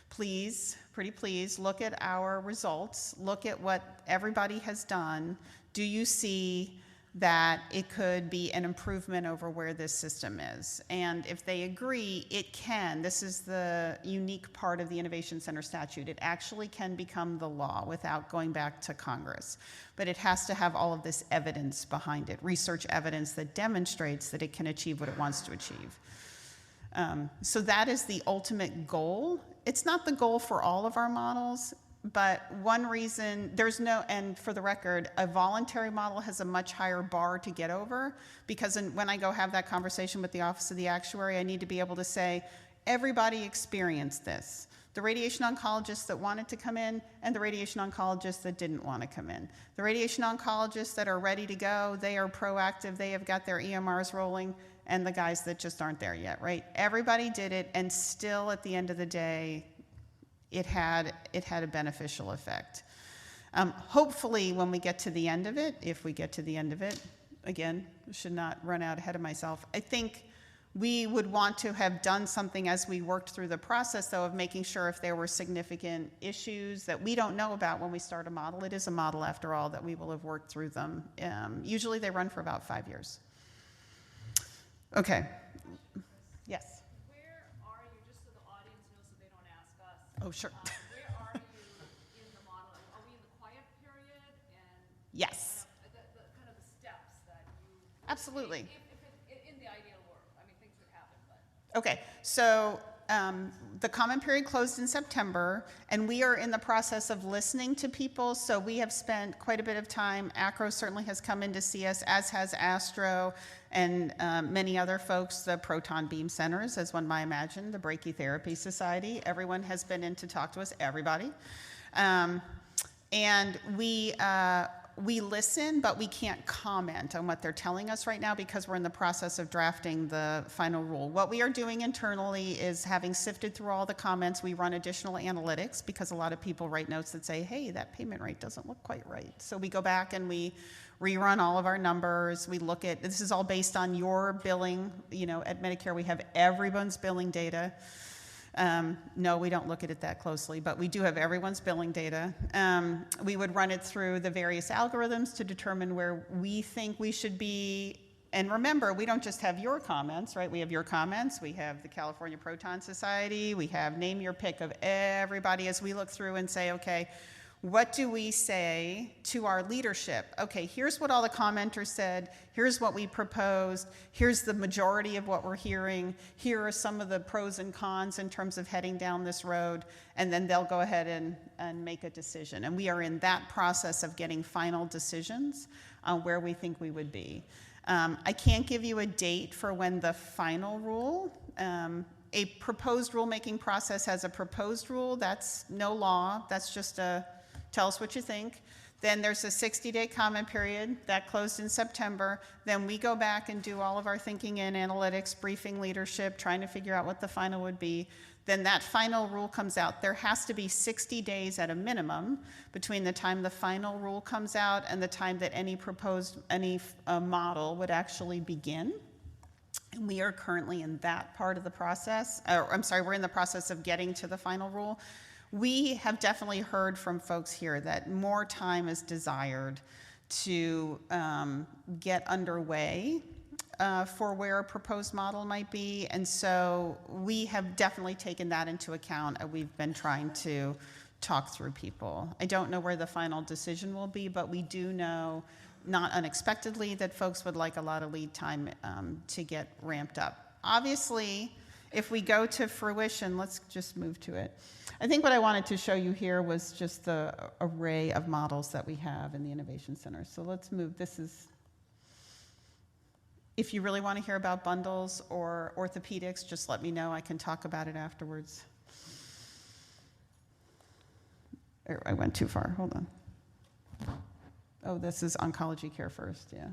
S2: please, pretty please, look at our results, look at what everybody has done. Do you see that it could be an improvement over where this system is? And if they agree, it can. This is the unique part of the Innovation Center statute. It actually can become the law without going back to Congress. But it has to have all of this evidence behind it, research evidence that demonstrates that it can achieve what it wants to achieve. So that is the ultimate goal. It's not the goal for all of our models, but one reason, and for the record, a voluntary model has a much higher bar to get over, because when I go have that conversation with the Office of the Actuary, I need to be able to say, everybody experienced this. the radiation oncologists that wanted to come in and the radiation oncologists that didn't want to come in. The radiation oncologists that are ready to go, they are proactive, they have got their EMRs rolling, and the guys that just aren't there yet, right? Everybody did it, and still at the end of the day, it had a beneficial effect. Hopefully, when we get to the end of it, if we get to the end of it, again, should not run out ahead of myself, I think we would want to have done something as we worked through the process, though, of making sure if there were significant issues that we don't know about when we start a model. It is a model, after all, that we will have worked through them. Usually they run for about 5 years. Okay. Yes?
S1: Where are you, just so the audience knows so they don't ask us?
S2: Oh, sure.
S1: Where are you in the model? Are we in the quiet period? And
S2: Yes.
S1: kind of the steps that you...
S2: Absolutely.
S1: In the ideal world. I mean, things would happen, but...
S2: Okay, so the comment period closed in September, and we are in the process of listening to people, so we have spent quite a bit of time. ACRO certainly has come in to see us, as has Astro, and many other folks, the proton beam centers, as one might imagine, the Brachytherapy Society. Everyone has been in to talk to us, everybody. And we listen, but we can't comment on what they're telling us right now because we're in the process of drafting the final rule. What we are doing internally is, having sifted through all the comments, we run additional analytics because a lot of people write notes that say, hey, that payment rate doesn't look quite right. So we go back and we rerun all of our numbers. We look at, this is all based on your billing. You know, at Medicare, we have everyone's billing data. No, we don't look at it that closely, but we do have everyone's billing data. We would run it through the various algorithms to determine where we think we should be. And remember, we don't just have your comments, right? We have your comments, we have the California Proton Society, we have name your pick of everybody as we look through and say, okay, what do we say to our leadership? Okay, here's what all the commenters said. Here's what we proposed. Here's the majority of what we're hearing. Here are some of the pros and cons in terms of heading down this road. And then they'll go ahead and make a decision. And we are in that process of getting final decisions on where we think we would be. I can't give you a date for when the final rule, a proposed rulemaking process has a proposed rule. That's no law. That's just a tell us what you think. Then there's a 60-day comment period that closed in September. Then we go back and do all of our thinking and analytics, briefing leadership, trying to figure out what the final would be. Then that final rule comes out. There has to be 60 days at a minimum between the time the final rule comes out and the time that any proposed, model would actually begin. And we are currently in that part of the process. We're in the process of getting to the final rule. We have definitely heard from folks here that more time is desired to get underway for where a proposed model might be. And so we have definitely taken that into account. We've been trying to talk through people. I don't know where the final decision will be, but we do know, not unexpectedly, that folks would like a lot of lead time to get ramped up. Obviously, if we go to fruition, let's just move to it. I think what I wanted to show you here was just the array of models that we have in the Innovation Center. So let's move. This is, if you really want to hear about bundles or orthopedics, just let me know. I can talk about it afterwards. I went too far. Hold on. Oh, this is oncology care first. Yeah.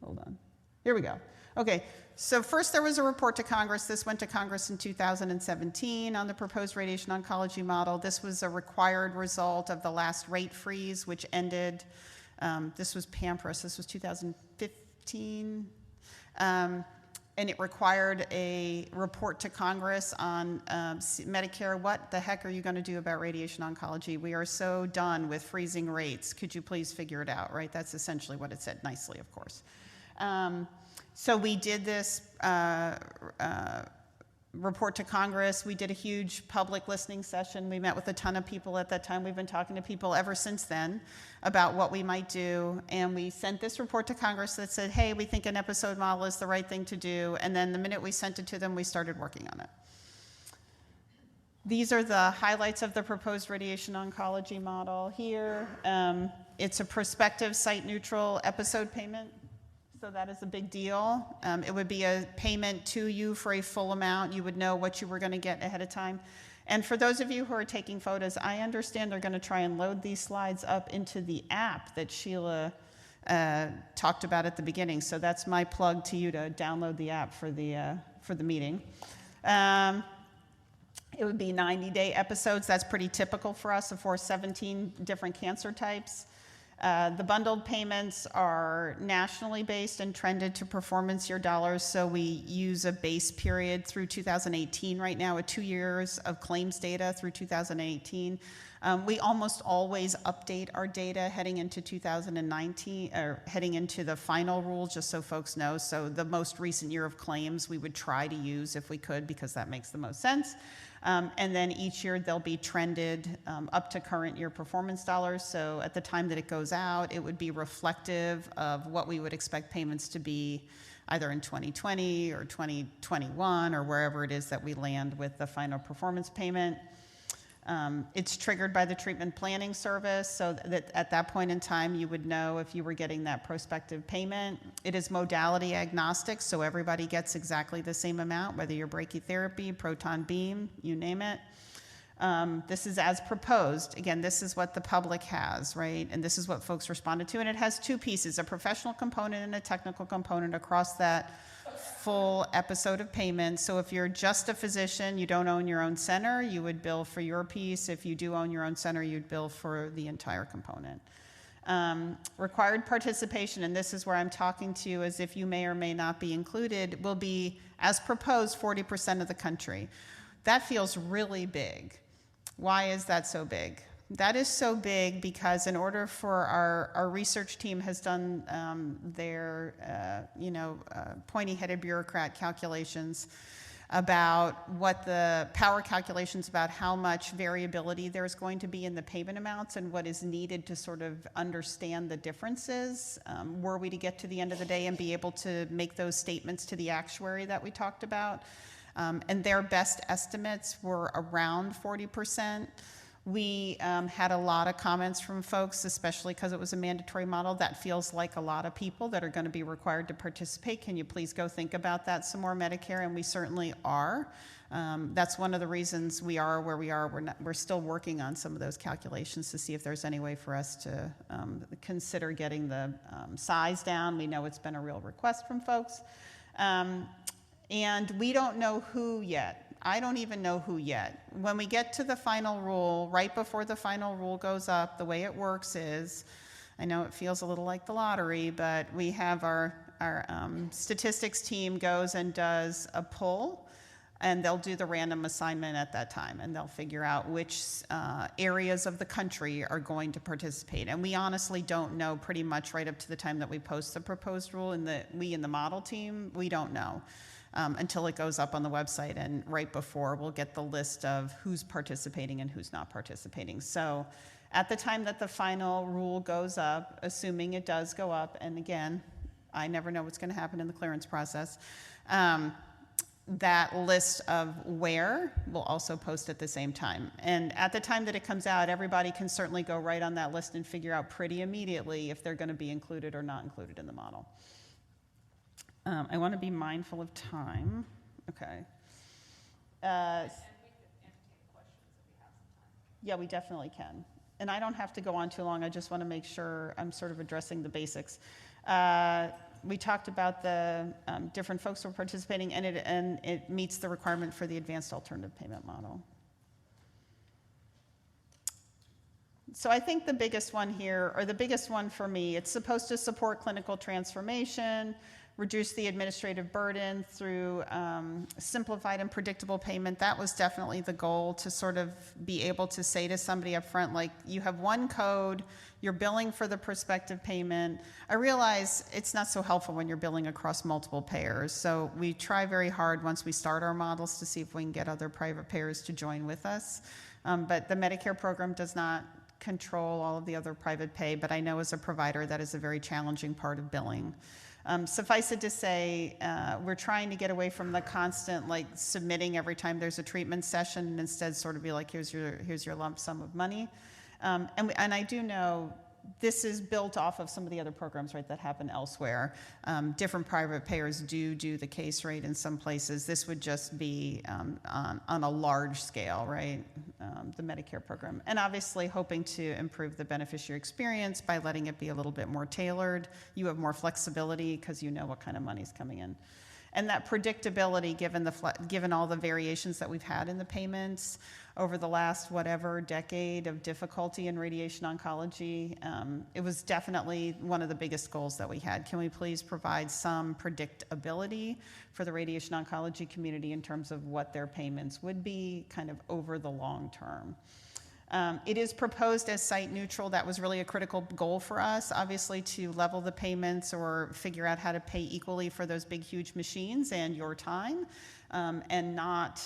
S2: Hold on. Here we go. Okay, so first there was a report to Congress. This went to Congress in 2017 on the proposed radiation oncology model. This was a required result of the last rate freeze, which ended, this was PAMPRIS, this was 2015. And it required a report to Congress on Medicare. What the heck are you going to do about radiation oncology? We are so done with freezing rates. Could you please figure it out, right? That's essentially what it said, nicely, of course. So we did this report to Congress. We did a huge public listening session. We met with a ton of people at that time. We've been talking to people ever since then about what we might do. And we sent this report to Congress that said, hey, we think an episode model is the right thing to do. And then the minute we sent it to them, we started working on it. These are the highlights of the proposed radiation oncology model here. It's a prospective site-neutral episode payment. So that is a big deal. It would be a payment to you for a full amount. You would know what you were going to get ahead of time. And for those of you who are taking photos, I understand they're going to try and load these slides up into the app that Sheila talked about at the beginning. So that's my plug to you to download the app for the meeting. It would be 90-day episodes. That's pretty typical for us for 17 different cancer types. The bundled payments are nationally based and trended to performance year dollars, so we use a base period through 2018 right now, with 2 years of claims data through 2018. We almost always update our data heading into 2019, or heading into the final rule, just so folks know. So the most recent year of claims we would try to use if we could, because that makes the most sense. And then each year they'll be trended up to current year performance dollars. So at the time that it goes out, it would be reflective of what we would expect payments to be either in 2020 or 2021 or wherever it is that we land with the final performance payment. It's triggered by the treatment planning service, so that at that point in time you would know if you were getting that prospective payment. It is modality agnostic, so everybody gets exactly the same amount, whether you're brachytherapy, proton beam, you name it. This is as proposed. Again, this is what the public has, right? And this is what folks responded to. And it has two pieces, a professional component and a technical component across that full episode of payment. So if you're just a physician, you don't own your own center, you would bill for your piece. If you do own your own center, you'd bill for the entire component. Required participation, and this is where I'm talking to you as if you may or may not be included, will be, as proposed, 40% of the country. That feels really big. Why is that so big? That is so big because in order for our research team has done their pointy-headed bureaucrat calculations about what the power calculations about how much variability there's going to be in the payment amounts and what is needed to sort of understand the differences, were we to get to the end of the day and be able to make those statements to the actuary that we talked about. And their best estimates were around 40%. We had a lot of comments from folks, especially because it was a mandatory model. That feels like a lot of people that are going to be required to participate. Can you please go think about that some more, Medicare? And we certainly are. That's one of the reasons we are where we are. We're still working on some of those calculations to see if there's any way for us to consider getting the size down. We know it's been a real request from folks. And we don't know who yet. I don't even know who yet. When we get to the final rule, right before the final rule goes up, the way it works is, I know it feels a little like the lottery, but we have our statistics team goes and does a poll, and they'll do the random assignment at that time, and they'll figure out which areas of the country are going to participate. And we honestly don't know pretty much right up to the time that we post the proposed rule. We in the model team, we don't know. Until it goes up on the website, and right before we'll get the list of who's participating and who's not participating. So at the time that the final rule goes up, assuming it does go up, and again, I never know what's going to happen in the clearance process, that list of where will also post at the same time. And at the time that it comes out, everybody can certainly go right on that list and figure out pretty immediately if they're going to be included or not included in the model. I want to be mindful of time. Okay.
S1: And we could entertain questions if we have some time.
S2: Yeah, we definitely can. And I don't have to go on too long. I just want to make sure I'm sort of addressing the basics. We talked about the different folks who are participating, and it meets the requirement for the advanced alternative payment model. So I think the biggest one here, or the biggest one for me, it's supposed to support clinical transformation, reduce the administrative burden through simplified and predictable payment. That was definitely the goal, to sort of be able to say to somebody up front, like, you have one code, you're billing for the prospective payment. I realize it's not so helpful when you're billing across multiple payers. So we try very hard once we start our models to see if we can get other private payers to join with us. But the Medicare program does not control all of the other private pay, but I know as a provider that is a very challenging part of billing. Suffice it to say, we're trying to get away from the constant submitting every time there's a treatment session, and instead sort of be like, here's your lump sum of money. And I do know this is built off of some of the other programs, right, that happen elsewhere. Different private payers do the case rate in some places. This would just be on a large scale, right, the Medicare program. And obviously hoping to improve the beneficiary experience by letting it be a little bit more tailored. You have more flexibility because you know what kind of money's coming in. And that predictability, given all the variations that we've had in the payments over the last whatever decade of difficulty in radiation oncology, it was definitely one of the biggest goals that we had. Can we please provide some predictability for the radiation oncology community in terms of what their payments would be kind of over the long term? It is proposed as site neutral. That was really a critical goal for us, obviously, to level the payments or figure out how to pay equally for those big, huge machines and your time, and not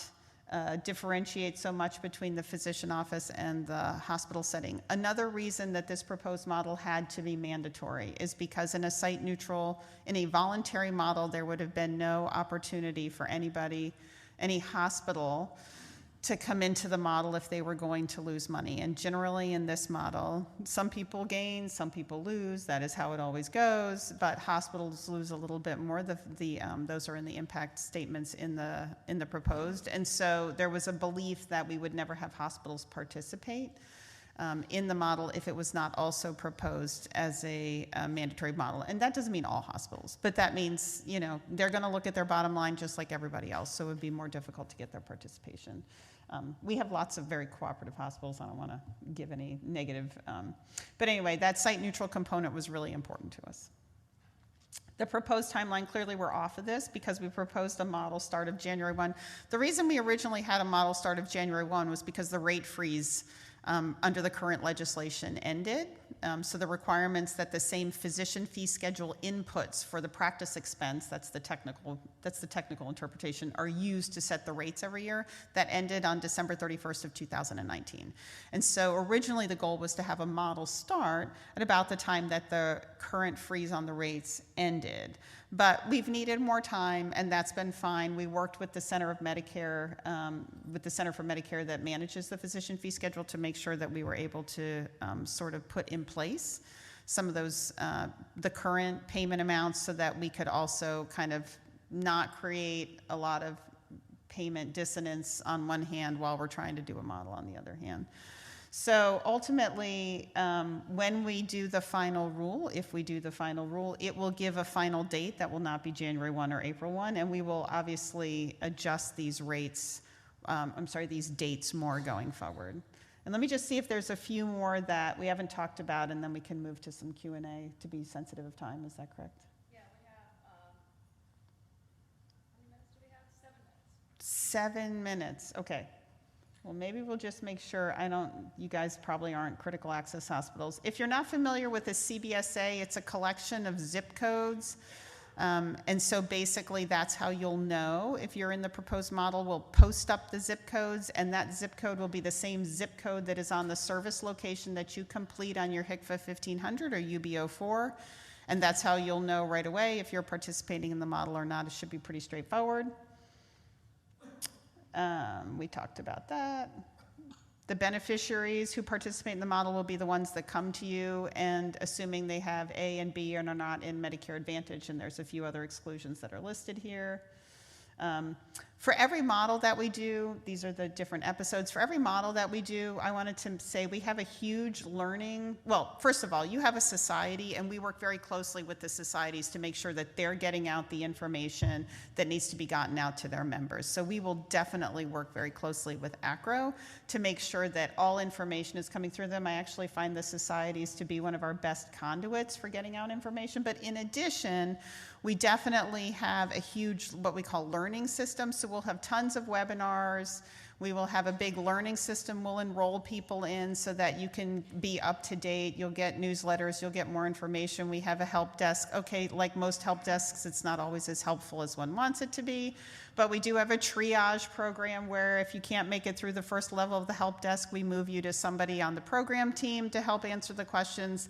S2: differentiate so much between the physician office and the hospital setting. Another reason that this proposed model had to be mandatory is because in a site neutral, in a voluntary model, there would have been no opportunity for anybody, any hospital, to come into the model if they were going to lose money. And generally in this model, some people gain, some people lose. That is how it always goes. But hospitals lose a little bit more. Those are in the impact statements in the proposed. And so there was a belief that we would never have hospitals participate in the model if it was not also proposed as a mandatory model. And that doesn't mean all hospitals, but that means, you know, they're going to look at their bottom line just like everybody else, so it would be more difficult to get their participation. We have lots of very cooperative hospitals. I don't want to give any negative, but anyway, that site neutral component was really important to us. The proposed timeline, clearly we're off of this because we proposed a model start of January 1. The reason we originally had a model start of January 1 was because the rate freeze under the current legislation ended. So the requirements that the same physician fee schedule inputs for the practice expense, that's the technical interpretation, are used to set the rates every year. That ended on December 31st of 2019. And so originally the goal was to have a model start at about the time that the current freeze on the rates ended. But we've needed more time, and that's been fine. We worked with the Center of Medicare, with the Center for Medicare that manages the physician fee schedule to make sure that we were able to sort of put in place some of those, the current payment amounts so that we could also kind of not create a lot of payment dissonance on one hand while we're trying to do a model on the other hand. So ultimately, when we do the final rule, if we do the final rule, it will give a final date that will not be January 1 or April 1, and we will obviously adjust these rates, these dates more going forward. And let me just see if there's a few more that we haven't talked about, and then we can move to some Q&A to be sensitive of time. Is that correct?
S1: Yeah, we have, how many minutes do we have?
S2: 7
S1: 7 minutes.
S2: 7 minutes, okay. Well, maybe we'll just make sure you guys probably aren't critical access hospitals. If you're not familiar with the CBSA, it's a collection of zip codes. And so basically that's how you'll know if you're in the proposed model. We'll post up the zip codes, and that zip code will be the same zip code that is on the service location that you complete on your HCFA 1500 or UB04. And that's how you'll know right away if you're participating in the model or not. It should be pretty straightforward. We talked about that. The beneficiaries who participate in the model will be the ones that come to you, and assuming they have A and B and are not in Medicare Advantage, and there's a few other exclusions that are listed here. For every model that we do, these are the different episodes. For every model that we do, I wanted to say we have a huge learning. Well, first of all, you have a society, and we work very closely with the societies to make sure that they're getting out the information that needs to be gotten out to their members. So we will definitely work very closely with ACRO to make sure that all information is coming through them. I actually find the societies to be one of our best conduits for getting out information. But in addition, we definitely have a huge, what we call learning system. So we'll have tons of webinars. We will have a big learning system we'll enroll people in so that you can be up to date. You'll get newsletters, you'll get more information. We have a help desk. Okay, like most help desks, it's not always as helpful as one wants it to be, but we do have a triage program where if you can't make it through the first level of the help desk, we move you to somebody on the program team to help answer the questions.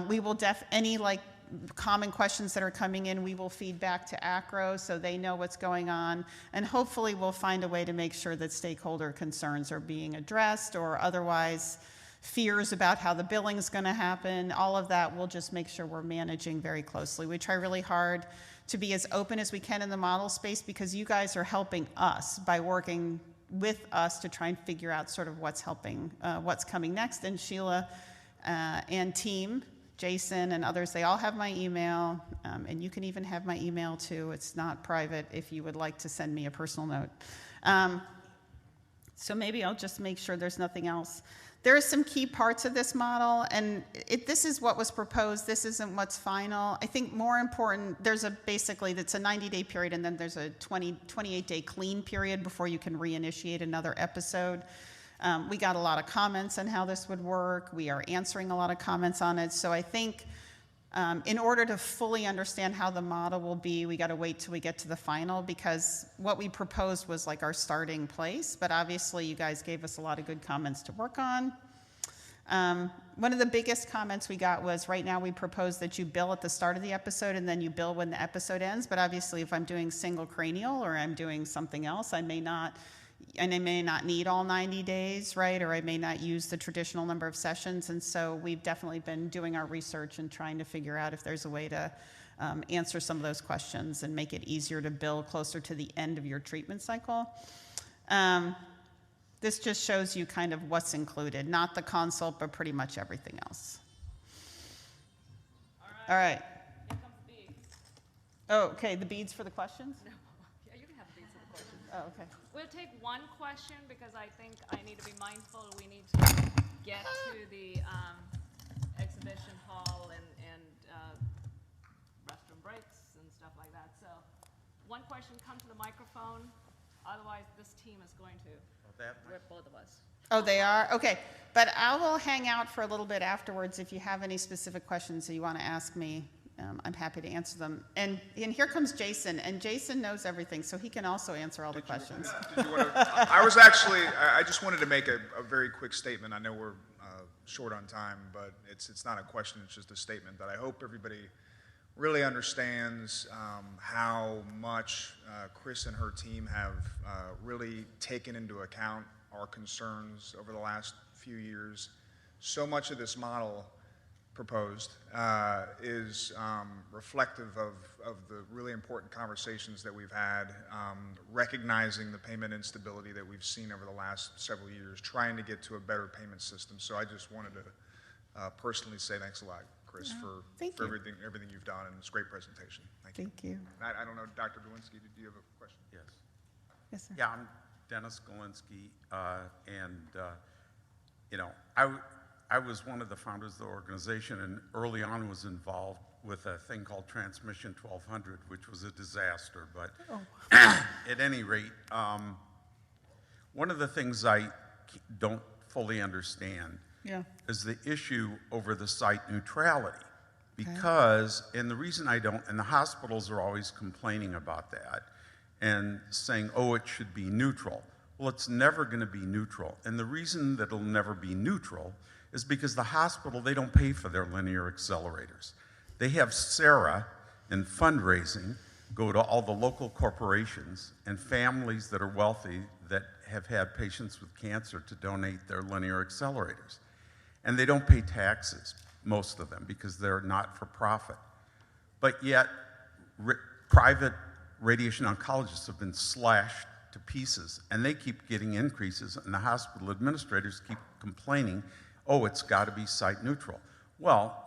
S2: We will any common questions that are coming in, we will feed back to ACRO so they know what's going on, and hopefully we'll find a way to make sure that stakeholder concerns are being addressed or otherwise fears about how the billing's going to happen. All of that, we'll just make sure we're managing very closely. We try really hard to be as open as we can in the model space because you guys are helping us by working with us to try and figure out sort of what's coming next. And Sheila and team, Jason and others, they all have my email, and you can even have my email too. It's not private if you would like to send me a personal note. So maybe I'll just make sure there's nothing else. There are some key parts of this model, and this is what was proposed. This isn't what's final. I think more important, that's a 90-day period, and then there's a 28-day clean period before you can reinitiate another episode. We got a lot of comments on how this would work. We are answering a lot of comments on it. So I think in order to fully understand how the model will be, we got to wait till we get to the final, because what we proposed was like our starting place, but obviously you guys gave us a lot of good comments to work on. One of the biggest comments we got was, right now we propose that you bill at the start of the episode and then you bill when the episode ends, but obviously if I'm doing single cranial or I'm doing something else, I may not need all 90 days, right? Or I may not use the traditional number of sessions. And so we've definitely been doing our research and trying to figure out if there's a way to answer some of those questions and make it easier to bill closer to the end of your treatment cycle. This just shows you kind of what's included, not the consult, but pretty much everything else. All right.
S1: Here comes the beads.
S2: Oh, okay, the beads for the questions?
S1: No. Yeah, you can have the beads for the questions.
S2: Oh, okay.
S1: We'll take one question because I think I need to be mindful. We need to get to the exhibition hall and restroom breaks and stuff like that. So one question, come to the microphone. Otherwise, this team is going to rip both of us.
S2: Oh, they are? Okay. But I will hang out for a little bit afterwards. If you have any specific questions that you want to ask me, I'm happy to answer them. And here comes Jason, and Jason knows everything, so he can also answer all the questions.
S3: I just wanted to make a very quick statement. I know we're short on time, but it's not a question, it's just a statement that I hope everybody really understands how much Chris and her team have really taken into account our concerns over the last few years. So much of this model proposed is reflective of the really important conversations that we've had, recognizing the payment instability that we've seen over the last several years, trying to get to a better payment system. So I just wanted to personally say thanks a lot, Chris, for everything you've done, and it's a great presentation. Thank you.
S2: Thank you.
S3: I don't know, Dr. Gawinski, do you have a question?
S4: Yes.
S2: Yes, sir.
S4: Yeah, I'm Dennis Gawinski, I was one of the founders of the organization, and early on was involved with a thing called Transmission 1200, which was a disaster. But at any rate, one of the things I don't fully understand is the issue over the site neutrality. Because, and the reason I don't, and the hospitals are always complaining about that and saying, oh, it should be neutral. Well, it's never going to be neutral. And the reason that it'll never be neutral is because the hospital, they don't pay for their linear accelerators. They have Sarah and fundraising go to all the local corporations and families that are wealthy that have had patients with cancer to donate their linear accelerators. And they don't pay taxes, most of them, because they're not for profit. But yet, private radiation oncologists have been slashed to pieces, and they keep getting increases, and the hospital administrators keep complaining, oh, it's got to be site neutral. Well,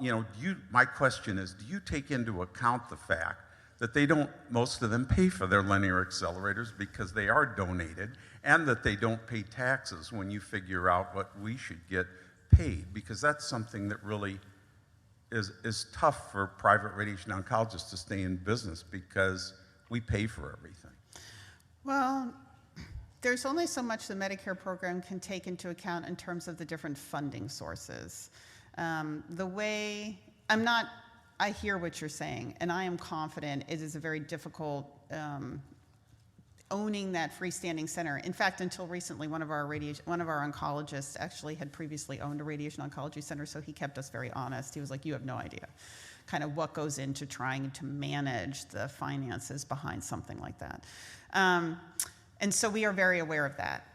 S4: my question is, do you take into account the fact that they don't, most of them pay for their linear accelerators because they are donated, and that they don't pay taxes when you figure out what we should get paid? Because that's something that really is tough for private radiation oncologists to stay in business, because we pay for everything.
S2: Well, there's only so much the Medicare program can take into account in terms of the different funding sources. I hear what you're saying, and I am confident it is a very difficult owning that freestanding center. In fact, until recently, one of our oncologists actually had previously owned a radiation oncology center, so he kept us very honest. He was like, you have no idea kind of what goes into trying to manage the finances behind something like that. And so we are very aware of that.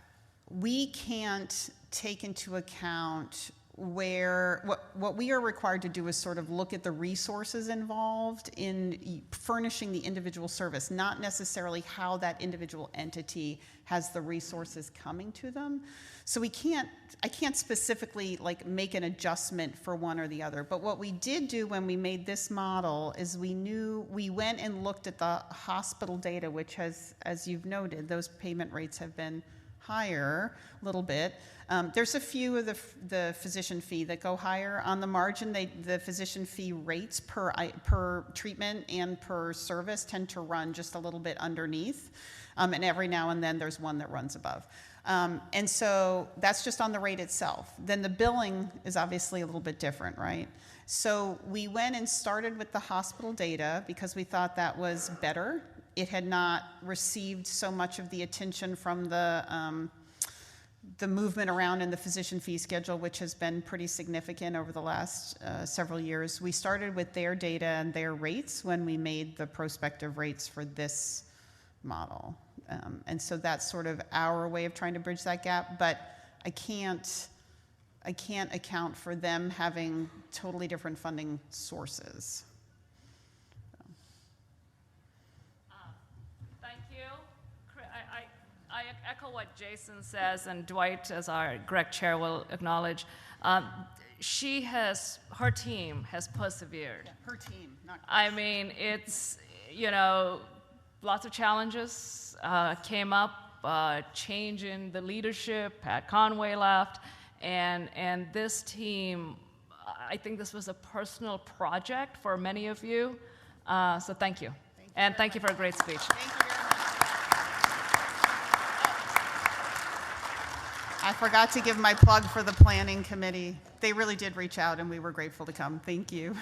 S2: We can't take into account where what we are required to do is sort of look at the resources involved in furnishing the individual service, not necessarily how that individual entity has the resources coming to them. So I can't specifically like make an adjustment for one or the other. But what we did do when we made this model is we went and looked at the hospital data, which has, as you've noted, those payment rates have been higher a little bit. There's a few of the physician fee that go higher. On the margin, the physician fee rates per treatment and per service tend to run just a little bit underneath. And every now and then there's one that runs above. And so that's just on the rate itself. Then the billing is obviously a little bit different, right? So we went and started with the hospital data because we thought that was better. It had not received so much of the attention from the movement around in the physician fee schedule, which has been pretty significant over the last several years. We started with their data and their rates when we made the prospective rates for this model. And so that's sort of our way of trying to bridge that gap, but I can't account for them having totally different funding sources.
S1: I echo what Jason says, and Dwight, as our GREC chair, will acknowledge. Her team has persevered.
S2: Yeah, her team, not Chris.
S1: I mean, it's, lots of challenges came up, change in the leadership, Pat Conway left, and this team, I think this was a personal project for many of you, so thank you. And thank you for a great speech.
S2: Thank you very much. I forgot to give my plug for the planning committee. They really did reach out, and we were grateful to come. Thank you.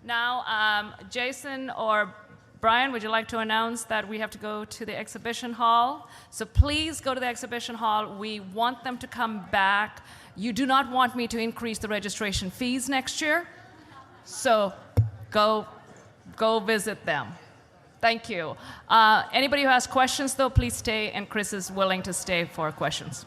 S1: Now, Jason or Brian, would you like to announce that we have to go to the exhibition hall? So please go to the exhibition hall. We want them to come back. You do not want me to increase the registration fees next year, so go visit them. Thank you. Anybody who has questions, though, please stay, and Chris is willing to stay for questions.